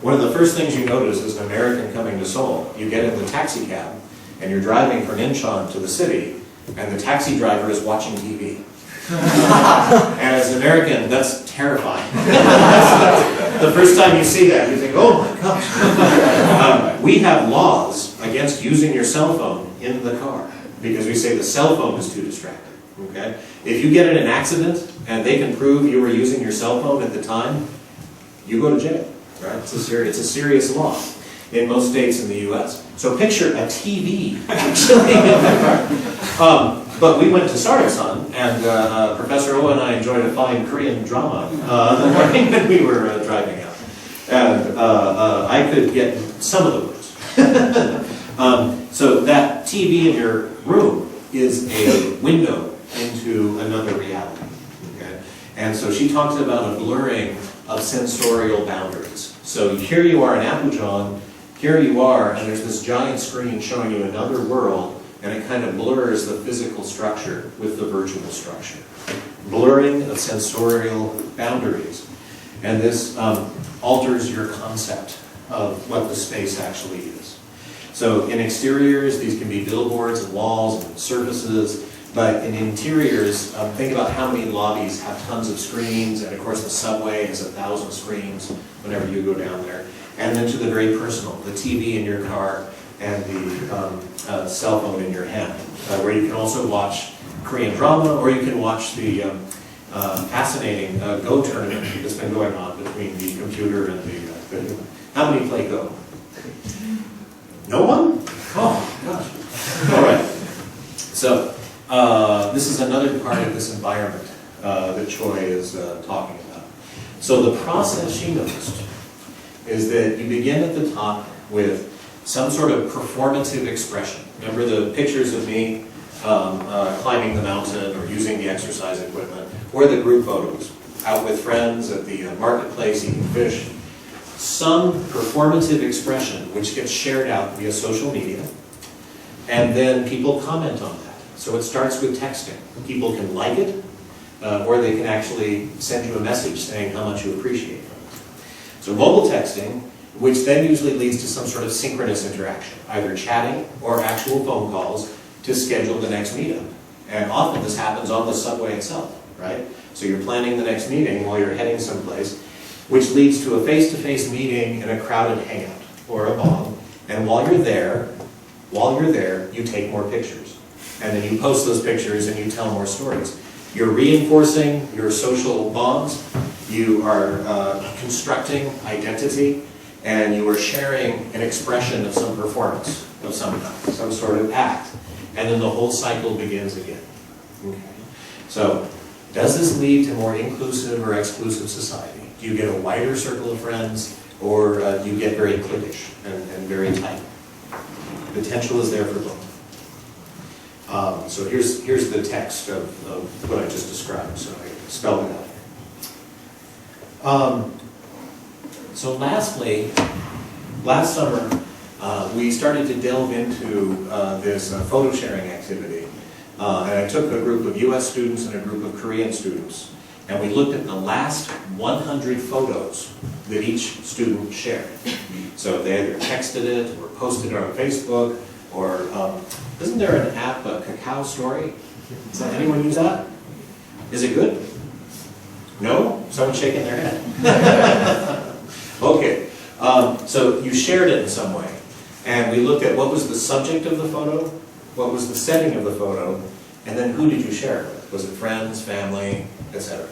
One of the first things you notice as an American coming to Seoul, you get in the taxi cab, and you're driving from Incheon to the city, and the taxi driver is watching TV. And as an American, that's terrifying. The first time you see that, you think, oh my gosh. We have laws against using your cell phone in the car, because we say the cell phone is too distracting. Okay? If you get in an accident, and they can prove you were using your cell phone at the time, you go to jail. Right? It's a serious law. in most states in the US. So picture a TV actually in the car. But we went to Saxton, and Professor Oh and I enjoyed a fine Korean drama the morning that we were driving out. And I could get some of the words. So that TV in your room is a window into another reality. Okay? And so she talks about a blurring of sensorial boundaries. So here you are in Apujong, here you are, and there's this giant screen showing you another world, and it kind of blurs the physical structure with the virtual structure. Blurring of sensorial boundaries. And this alters your concept of what the space actually is. So in exteriors, these can be billboards and walls and surfaces, but in interiors, think about how many lobbies have tons of screens, and of course the subway has 1,000 screens whenever you go down there. And then to the very personal, the TV in your car and the cell phone in your hand, where you can also watch Korean drama, or you can watch the fascinating Go tournament that's been going on between the computer and the how many play Go? No one? Oh, gosh. All right. So, this is another part of this environment that Choi is talking about. So the process she noticed is that you begin at the top with some sort of performative expression. Remember the pictures of me climbing the mountain or using the exercise equipment, or the group photos, out with friends at the marketplace eating fish. Some performative expression which gets shared out via social media, and then people comment on that. So it starts with texting. People can like it, or they can actually send you a message saying how much you appreciate it. So mobile texting, which then usually leads to some sort of synchronous interaction, either chatting or actual phone calls to schedule the next meetup. And often this happens on the subway itself, right? So you're planning the next meeting while you're heading someplace, which leads to a face-to-face meeting in a crowded hangout or a bong. And while you're there, you take more pictures. And then you post those pictures and you tell more stories. You're reinforcing your social bonds, you are constructing identity, and you are sharing an expression of some performance of some kind, some sort of act. And then the whole cycle begins again. Okay. So, does this lead to more inclusive or exclusive society? Do you get a wider circle of friends, or do you get very cliquish and very tight? Potential is there for both. So here's the text of what I just described, so I spelled it out here. So lastly, last summer, we started to delve into this photo sharing activity. And I took a group of US students and a group of Korean students, and we looked at the last 100 photos that each student shared. So they either texted it, or posted it on Facebook, or isn't there an app, a Kakao Story? Does anyone use that? Is it good? No? Someone's shaking their head. Okay, so you shared it in some way. And we looked at what was the subject of the photo, what was the setting of the photo, and then who did you share it with? Was it friends, family, etc.?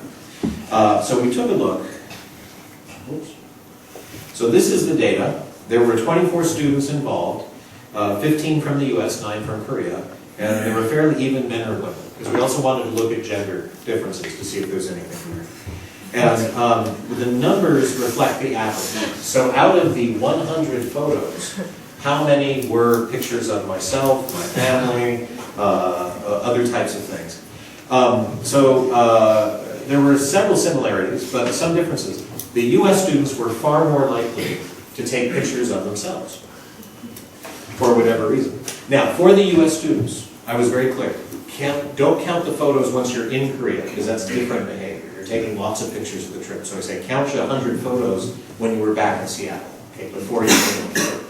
So we took a look. Oops. So this is the data. There were 24 students involved, 15 from the US, 9 from Korea, and they were fairly even men or women, because we also wanted to look at gender differences to see if there's anything there. And the numbers reflect the average. So out of the 100 photos, how many were pictures of myself, my family, other types of things? There were several similarities, but some differences. The US students were far more likely to take pictures of themselves, for whatever reason. Now, for the US students, I was very clear. Don't count the photos once you're in Korea, because that's different behavior. You're taking lots of pictures of the trip. So I say, count your 100 photos when you were back in Seattle, okay, before you came here.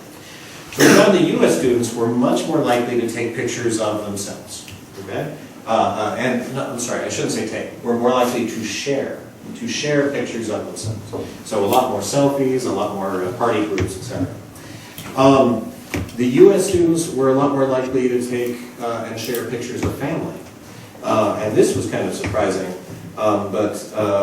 We found the US students were much more likely to take pictures of themselves, okay? I'm sorry, I shouldn't say take. We're more likely to share pictures of themselves. So a lot more selfies, a lot more party groups, etc. The US students were a lot more likely to take and share pictures of family. And this was kind of surprising, but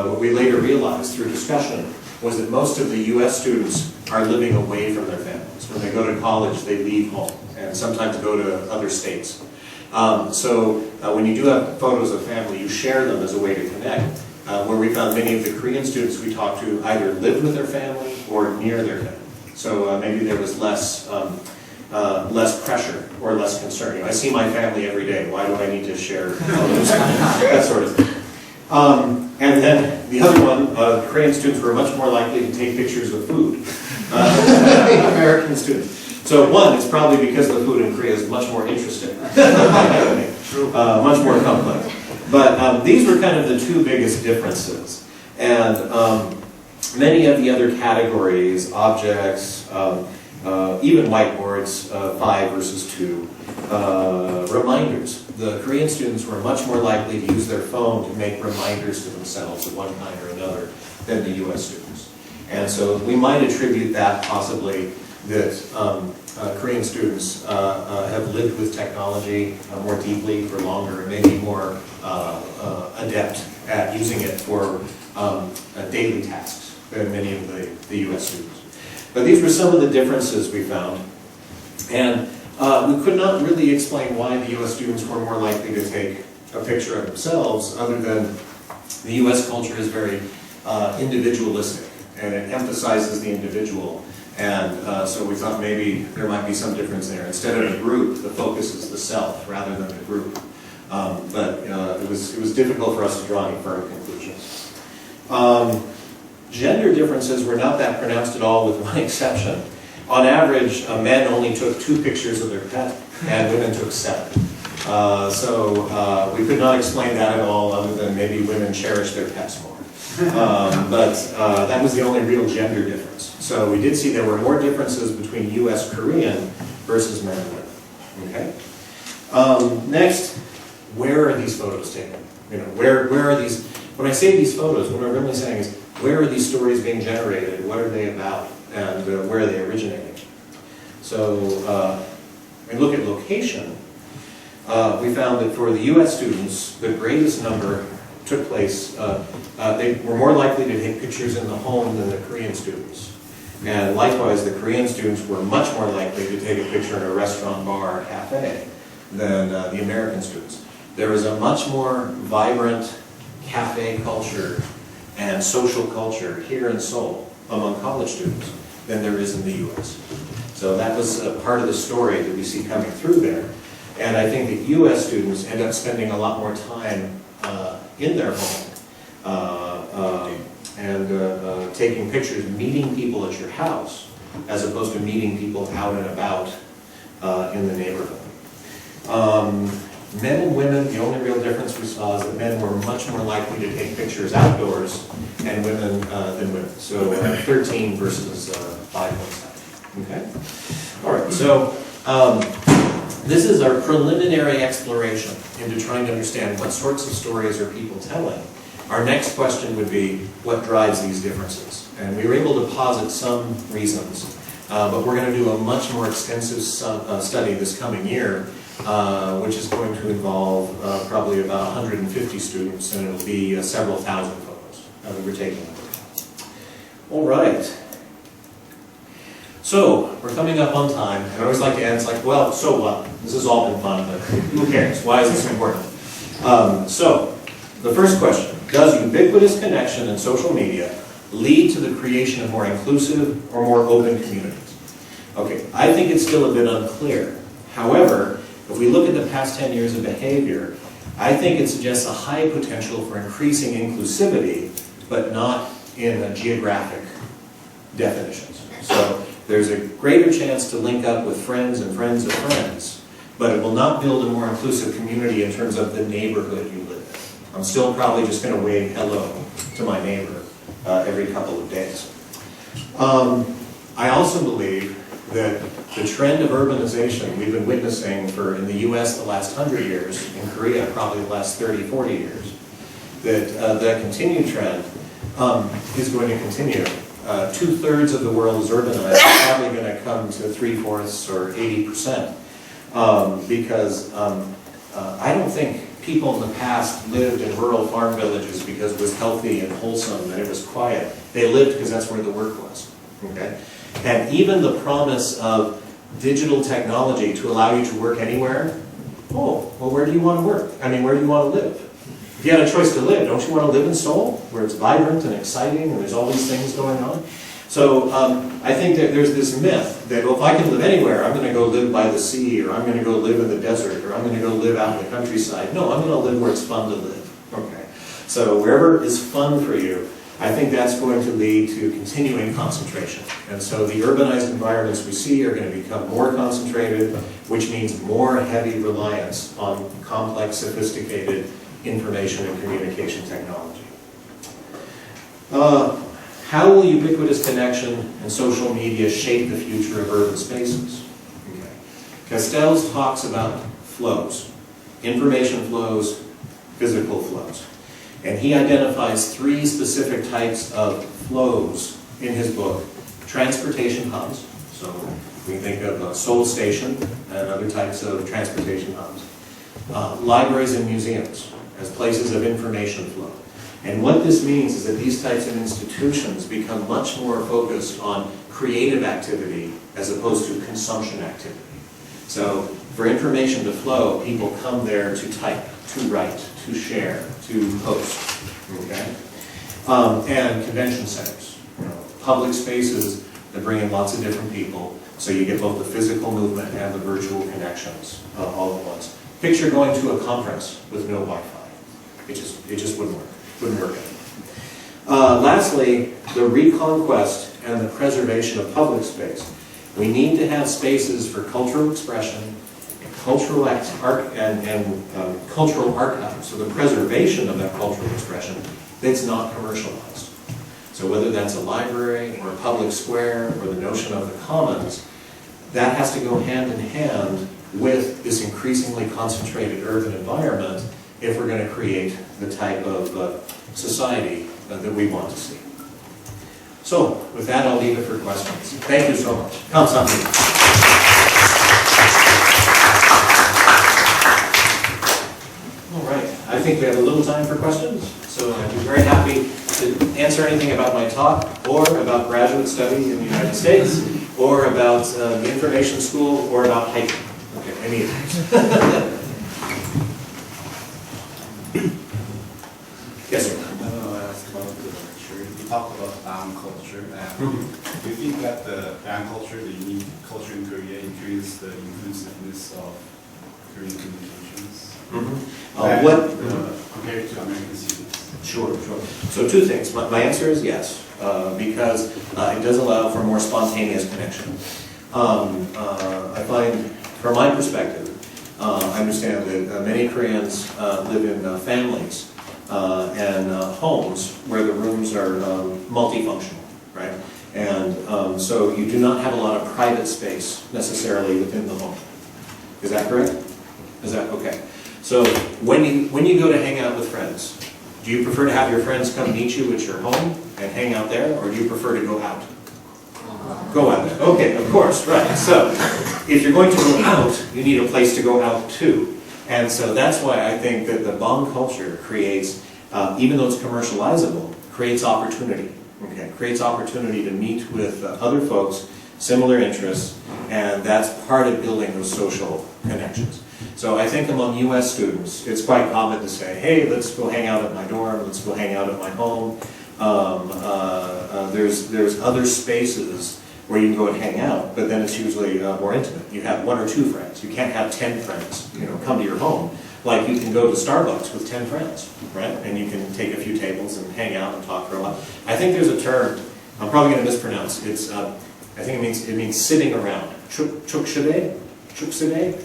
what we later realized through discussion was that most of the US students are living away from their families. homes. When they go to college, they leave home and sometimes go to other states. So when you do have photos of family, you share them as a way to connect. Where we found many of the Korean students we talked to either lived with their family or near their family. So maybe there was less pressure or less concern. I see my family every day. Why do I need to share photos? That sort of thing. And then the other one, Korean students were much more likely to take pictures of food than American students. So one, it's probably because the food in Korea is much more interesting, much more complex. But these were kind of the two biggest differences. And many of the other categories, objects, even whiteboards, 5 versus 2, reminders. The Korean students were much more likely to use their phone to make reminders to themselves of one kind or another than the US students. And so we might attribute that possibly that Korean students have lived with technology more deeply for longer and maybe more adept at using it for daily tasks than many of the US students. But these were some of the differences we found. And we could not really explain why the US students were more likely to take a picture of themselves other than the US culture is very individualistic and it emphasizes the individual. And so we thought maybe there might be some difference there. Instead of the group, the focus is the self rather than the group. But it was difficult for us to draw any firm conclusions. Gender differences were not that pronounced at all, with one exception. On average, men only took 2 pictures of their pet, and women took 7. So we could not explain that at all, other than maybe women cherish their pets more. But that was the only real gender difference. So we did see there were more differences between US Korean versus men and women. Okay. Next, where are these photos taken? Where are these? When I say these photos, what I'm really saying is, where are these stories being generated? What are they about? And where are they originating? So when we look at location, we found that for the US students, the greatest number took place, they were more likely to take pictures in the home than the Korean students. And likewise, the Korean students were much more likely to take a picture in a restaurant, bar, or cafe than the American students. There is a much more vibrant cafe culture and social culture here in Seoul among college students than there is in the US. So that was a part of the story that we see coming through there. And I think that US students end up spending a lot more time in their home and taking pictures, meeting people at your house, as opposed to meeting people out and about in the neighborhood. Men and women, the only real difference we saw is that men were much more likely to take pictures outdoors and women than women. So 13 versus 5.7. Okay? All right, so this is our preliminary exploration into trying to understand what sorts of stories are people telling. Our next question would be, what drives these differences? And we were able to posit some reasons, but we're going to do a much more extensive study this coming year, which is going to involve probably about 150 students, and it'll be several thousand photos that we're taking. All right. So, we're coming up on time, and I always like to end, it's like, well, so what? This has all been fun, but who cares? Why is this important? So, the first question, does ubiquitous connection in social media lead to the creation of more inclusive or more open communities? Okay, I think it's still a bit unclear. However, if we look at the past 10 years of behavior, I think it suggests a high potential for increasing inclusivity, but not in geographic definitions. So there's a greater chance to link up with friends and friends of friends, but it will not build a more inclusive community in terms of the neighborhood you live in. I'm still probably just going to wave hello to my neighbor every couple of days. I also believe that the trend of urbanization we've been witnessing for, in the US, the last 100 years, in Korea, probably the last 30, 40 years, that that continued trend is going to continue. 2/3 of the world is urbanized. It's probably going to come to 3/4 or 80%, because I don't think people in the past lived in rural farm villages because it was healthy and wholesome and it was quiet. They lived because that's where the work was. Okay? And even the promise of digital technology to allow you to work anywhere, oh, well, where do you want to work? I mean, where do you want to live? If you had a choice to live, don't you want to live in Seoul, where it's vibrant and exciting and there's all these things going on? So I think that there's this myth that, well, if I can live anywhere, I'm going to go live by the sea, or I'm going to go live in the desert, or I'm going to go live out in the countryside. No, I'm going to live where it's fun to live. Okay. So wherever is fun for you, I think that's going to lead to continuing concentration. And so the urbanized environments we see are going to become more concentrated, which means more heavy reliance on complex, sophisticated information and communication technology. How will ubiquitous connection and social media shape the future of urban spaces? Okay. Castells talks about flows, information flows, physical flows. And he identifies 3 specific types of flows in his book. Transportation hubs, so we think of Seoul Station and other types of transportation hubs. Libraries and museums as places of information flow. And what this means is that these types of institutions become much more focused on creative activity as opposed to consumption activity. So for information to flow, people come there to type, to write, to share, to post. Okay? And convention centers, public spaces that bring in lots of different people, so you get both the physical movement and the virtual connections all at once. Picture going to a conference with no Wi-Fi. It just wouldn't work. Wouldn't work. Lastly, the reconquest and the preservation of public space. We need to have spaces for cultural expression, cultural cultural archives, so the preservation of that cultural expression that's not commercialized. So whether that's a library or a public square or the notion of the commons, that has to go hand in hand with this increasingly concentrated urban environment if we're going to create the type of society that we want to see. So, with that, I'll leave it for questions. Thank you so much. Kamsahamnida. All right, I think we have a little time for questions, so I'd be very happy to answer anything about my talk, or about graduate study in the United States, or about the information school, or about hiking. Okay, any of these. Yes, sir. You talked about band culture. Do you think that the band culture, the unique culture in Korea, increases the inclusiveness of Korean communications? Compared to American students? Sure. So 2 things. My answer is yes, because it does allow for more spontaneous connection. I find, from my perspective, I understand that many Koreans live in families and homes where the rooms are multifunctional, right? And so you do not have a lot of private space necessarily within the home. Is that correct? Is that okay? So when you go to hang out with friends, do you prefer to have your friends come meet you at your home and hang out there, or do you prefer to go out? Go out. Okay, of course, right. So if you're going to go out, you need a place to go out to. And so that's why I think that the Bong culture creates, even though it's commercializable, creates opportunity. Okay, creates opportunity to meet with other folks, similar interests, and that's part of building those social connections. So I think among U.S. students, it's quite common to say, hey, let's go hang out at my dorm, let's go hang out at my home. There's other spaces where you can go and hang out, but then it's usually more intimate. You have 1 or 2 friends. You can't have 10 friends, come to your home. Like you can go to Starbucks with 10 friends, right? And you can take a few tables and hang out and talk for a while. I think there's a term, I'm probably going to mispronounce. It's, I think it means sitting around. Chukshide? Chukside?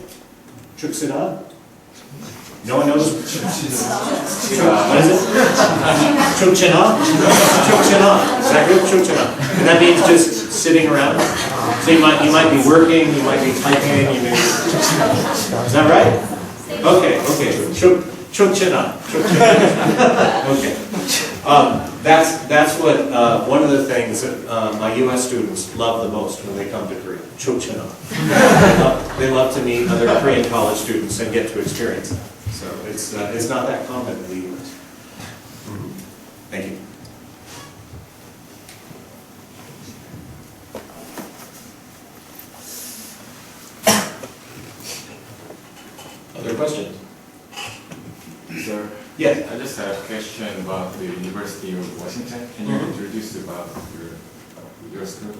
Chuksida? No one knows? What is it? Chukchina? Chukchina. Is that good? Chukchina. And that means just sitting around. So you might be working, you might be typing, you may be... Is that right? Okay. Chukchina. Okay. That's what one of the things that my U.S. students love the most when they come to Korea. Chukchina. They love to meet other Korean college students and get to experience that. So it's not that common in the U.S. Thank you. Other questions? Sir, Yes. I just have a question about the University of Washington. Can you introduce about your school?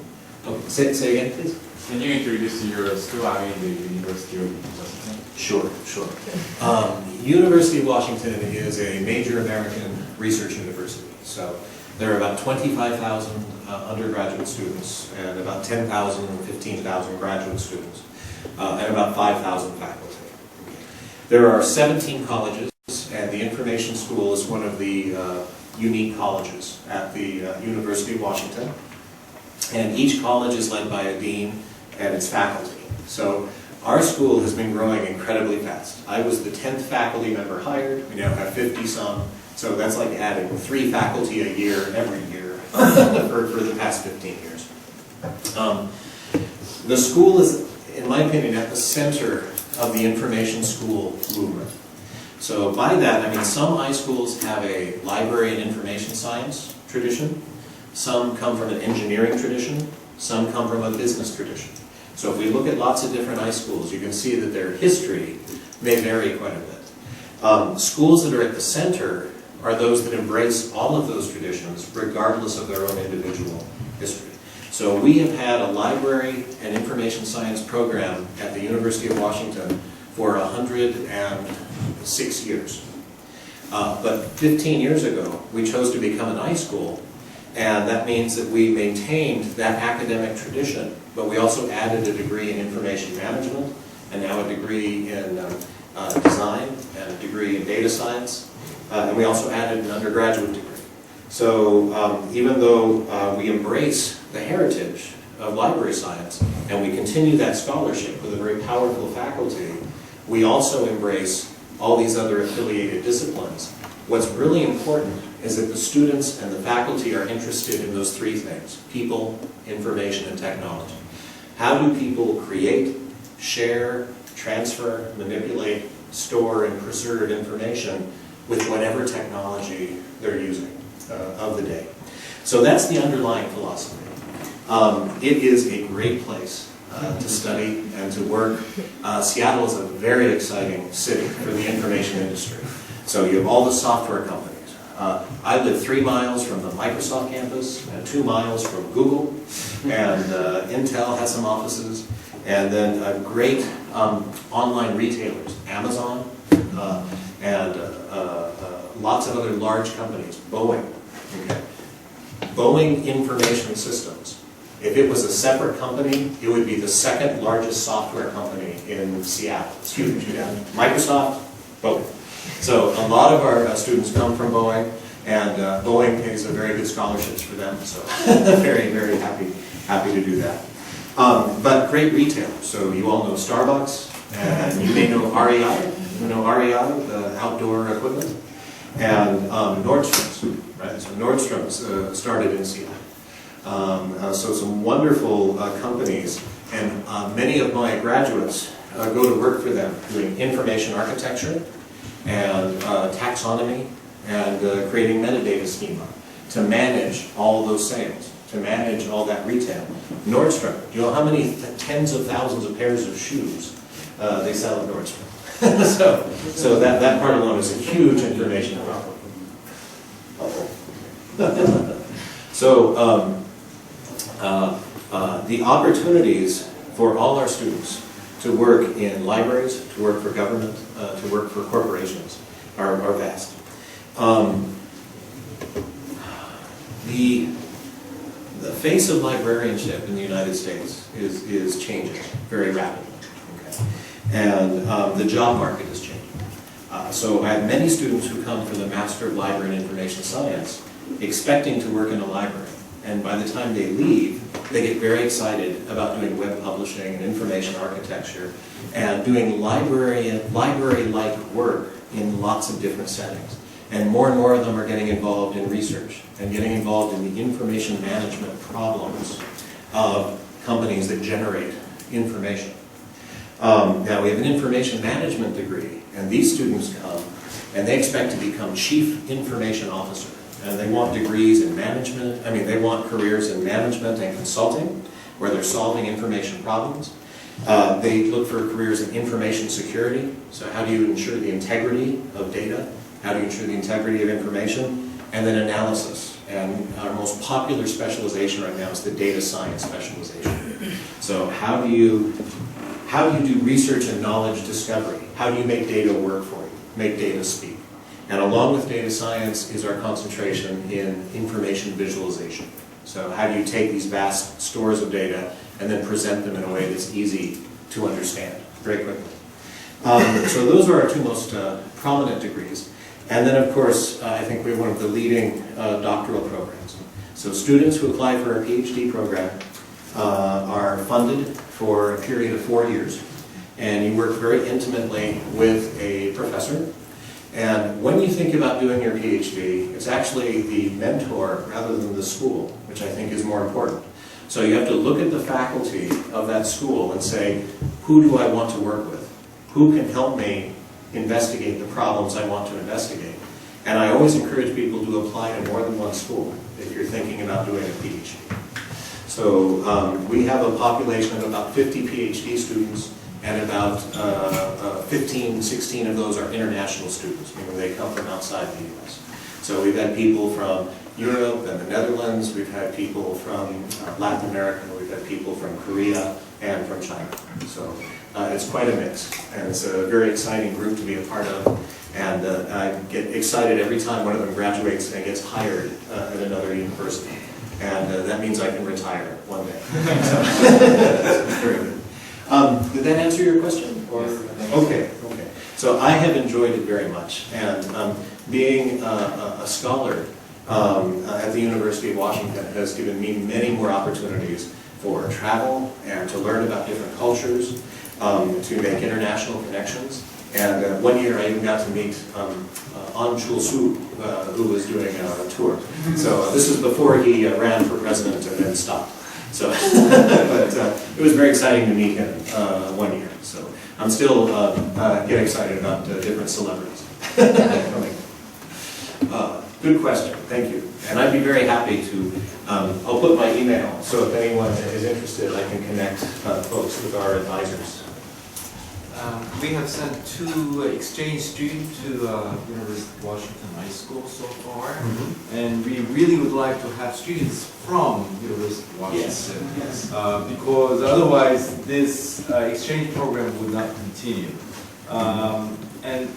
Okay. Say again, please. Can you introduce your school, I mean the University of Washington? Sure, sure. University of Washington is a major American research university. So there are about 25,000 undergraduate students and about 10,000, 15,000 graduate students and about 5,000 faculty. There are 17 colleges, and the Information School is one of the unique colleges at the University of Washington. And each college is led by a dean and its faculty. So our school has been growing incredibly fast. I was the 10th faculty member hired. We now have 50 some. So that's like adding 3 faculty a year every year for the past 15 years. The school is, in my opinion, at the center of the information school movement. So by that, I mean some high schools have a library and information science tradition. Some come from an engineering tradition. Some come from a business tradition. So if we look at lots of different high schools, you can see that their history may vary quite a bit. Schools that are at the center are those that embrace all of those traditions, regardless of their own individual history. So we have had a library and information science program at the University of Washington for 106 years. But 15 years ago, we chose to become an high school, and that means that we maintained that academic tradition, but we also added a degree in information management, and now a degree in design, and a degree in data science, and we also added an undergraduate degree. So even though we embrace the heritage of library science, and we continue that scholarship with a very powerful faculty, we also embrace all these other affiliated disciplines. What's really important is that the students and the faculty are interested in those 3 things: people, information, and technology. How do people create, share, transfer, manipulate, store, and preserve information with whatever technology they're using of the day? So that's the underlying philosophy. It is a great place to study and to work. Seattle is a very exciting city for the information industry. So you have all the software companies. I live 3 miles from the Microsoft campus and 2 miles from Google, and Intel has some offices, and then great online retailers, Amazon, and lots of other large companies, Boeing. Okay. Boeing Information Systems. If it was a separate company, it would be the 2nd largest software company in Seattle. It's huge. Yeah. Microsoft, Boeing. So a lot of our students come from Boeing, and Boeing pays a very good scholarships for them. So very, very happy to do that. But great retailers. So you all know Starbucks, and you may know REI. You know REI, the outdoor equipment, and Nordstrom's. Right. So Nordstrom's started in Seattle. So some wonderful companies, and many of my graduates go to work for them doing information architecture and taxonomy and creating metadata schema to manage all those sales, to manage all that retail. Nordstrom, do you know how many tens of thousands of pairs of shoes they sell at Nordstrom? so that part alone is a huge information problem. So the opportunities for all our students to work in libraries, to work for government, to work for corporations are vast. The face of librarianship in the United States is changing very rapidly. Okay? And the job market is changing. So I have many students who come for the Master of Library and Information Science expecting to work in a library. And by the time they leave, they get very excited about doing web publishing and information architecture and doing library-like work in lots of different settings. And more of them are getting involved in research and getting involved in the information management problems of companies that generate information. Now we have an information management degree, and these students come and they expect to become chief information officer. And they want degrees in management, they want careers in management and consulting, where they're solving information problems. They look for careers in information security. So how do you ensure the integrity of data? How do you ensure the integrity of information? And then analysis. And our most popular specialization right now is the data science specialization. So how do you do research and knowledge discovery? How do you make data work for you? Make data speak. And along with data science is our concentration in information visualization. So how do you take these vast stores of data and then present them in a way that's easy to understand very quickly? So those are our two most prominent degrees. And then, of course, I think we're one of the leading doctoral programs. So students who apply for our PhD program are funded for a period of 4 years. And you work very intimately with a professor. And when you think about doing your PhD, it's actually the mentor rather than the school, which I think is more important. So you have to look at the faculty of that school and say, who do I want to work with? Who can help me investigate the problems I want to investigate? And I always encourage people to apply to more than one school if you're thinking about doing a PhD. So we have a population of about 50 PhD students, and about 15, 16 of those are international students, meaning they come from outside the U.S. So we've had people from Europe and the Netherlands, we've had people from Latin America, we've had people from Korea and from China. So it's quite a mix, and it's a very exciting group to be a part of. And I get excited every time one of them graduates and gets hired at another university. And that means I can retire one day. So, very good. Did that answer your question? Or? Yes. Okay. So I have enjoyed it very much. And being a scholar at the University of Washington has given me many more opportunities for travel and to learn about different cultures, to make international connections. And 1 year I even got to meet An Chul-soo, who was doing a tour. So this was before he ran for president and then stopped. So, but it was very exciting to meet him 1 year. So I'm still get excited about different celebrities. Good question, thank you. And I'd be very happy to, I'll put my email, so if anyone is interested, I can connect folks with our advisors. We have sent 2 exchange students to University of Washington High School so far, and we really would like to have students from University of Washington, yes. Because otherwise this exchange program would not continue. And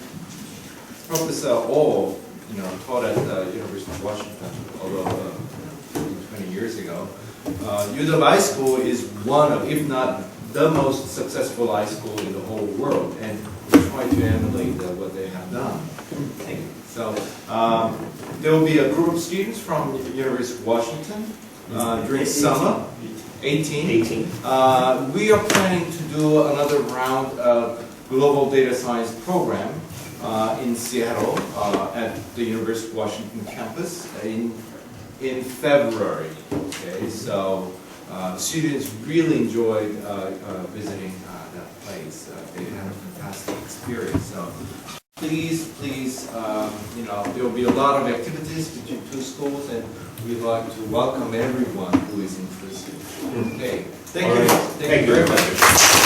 Professor Oh, taught at the University of Washington, although 20 years ago. UW High School is one of, if not the most successful high school in the whole world, and we try to emulate what they have done. So there will be a group of students from the University of Washington during summer. 18. We are planning to do another round of global data science program in Seattle at the University of Washington campus in February. Okay, so students really enjoyed visiting that place. They had a fantastic experience. So please, there will be a lot of activities between 2 schools, and we'd like to welcome everyone who is interested. Okay, thank you. Thank you very much.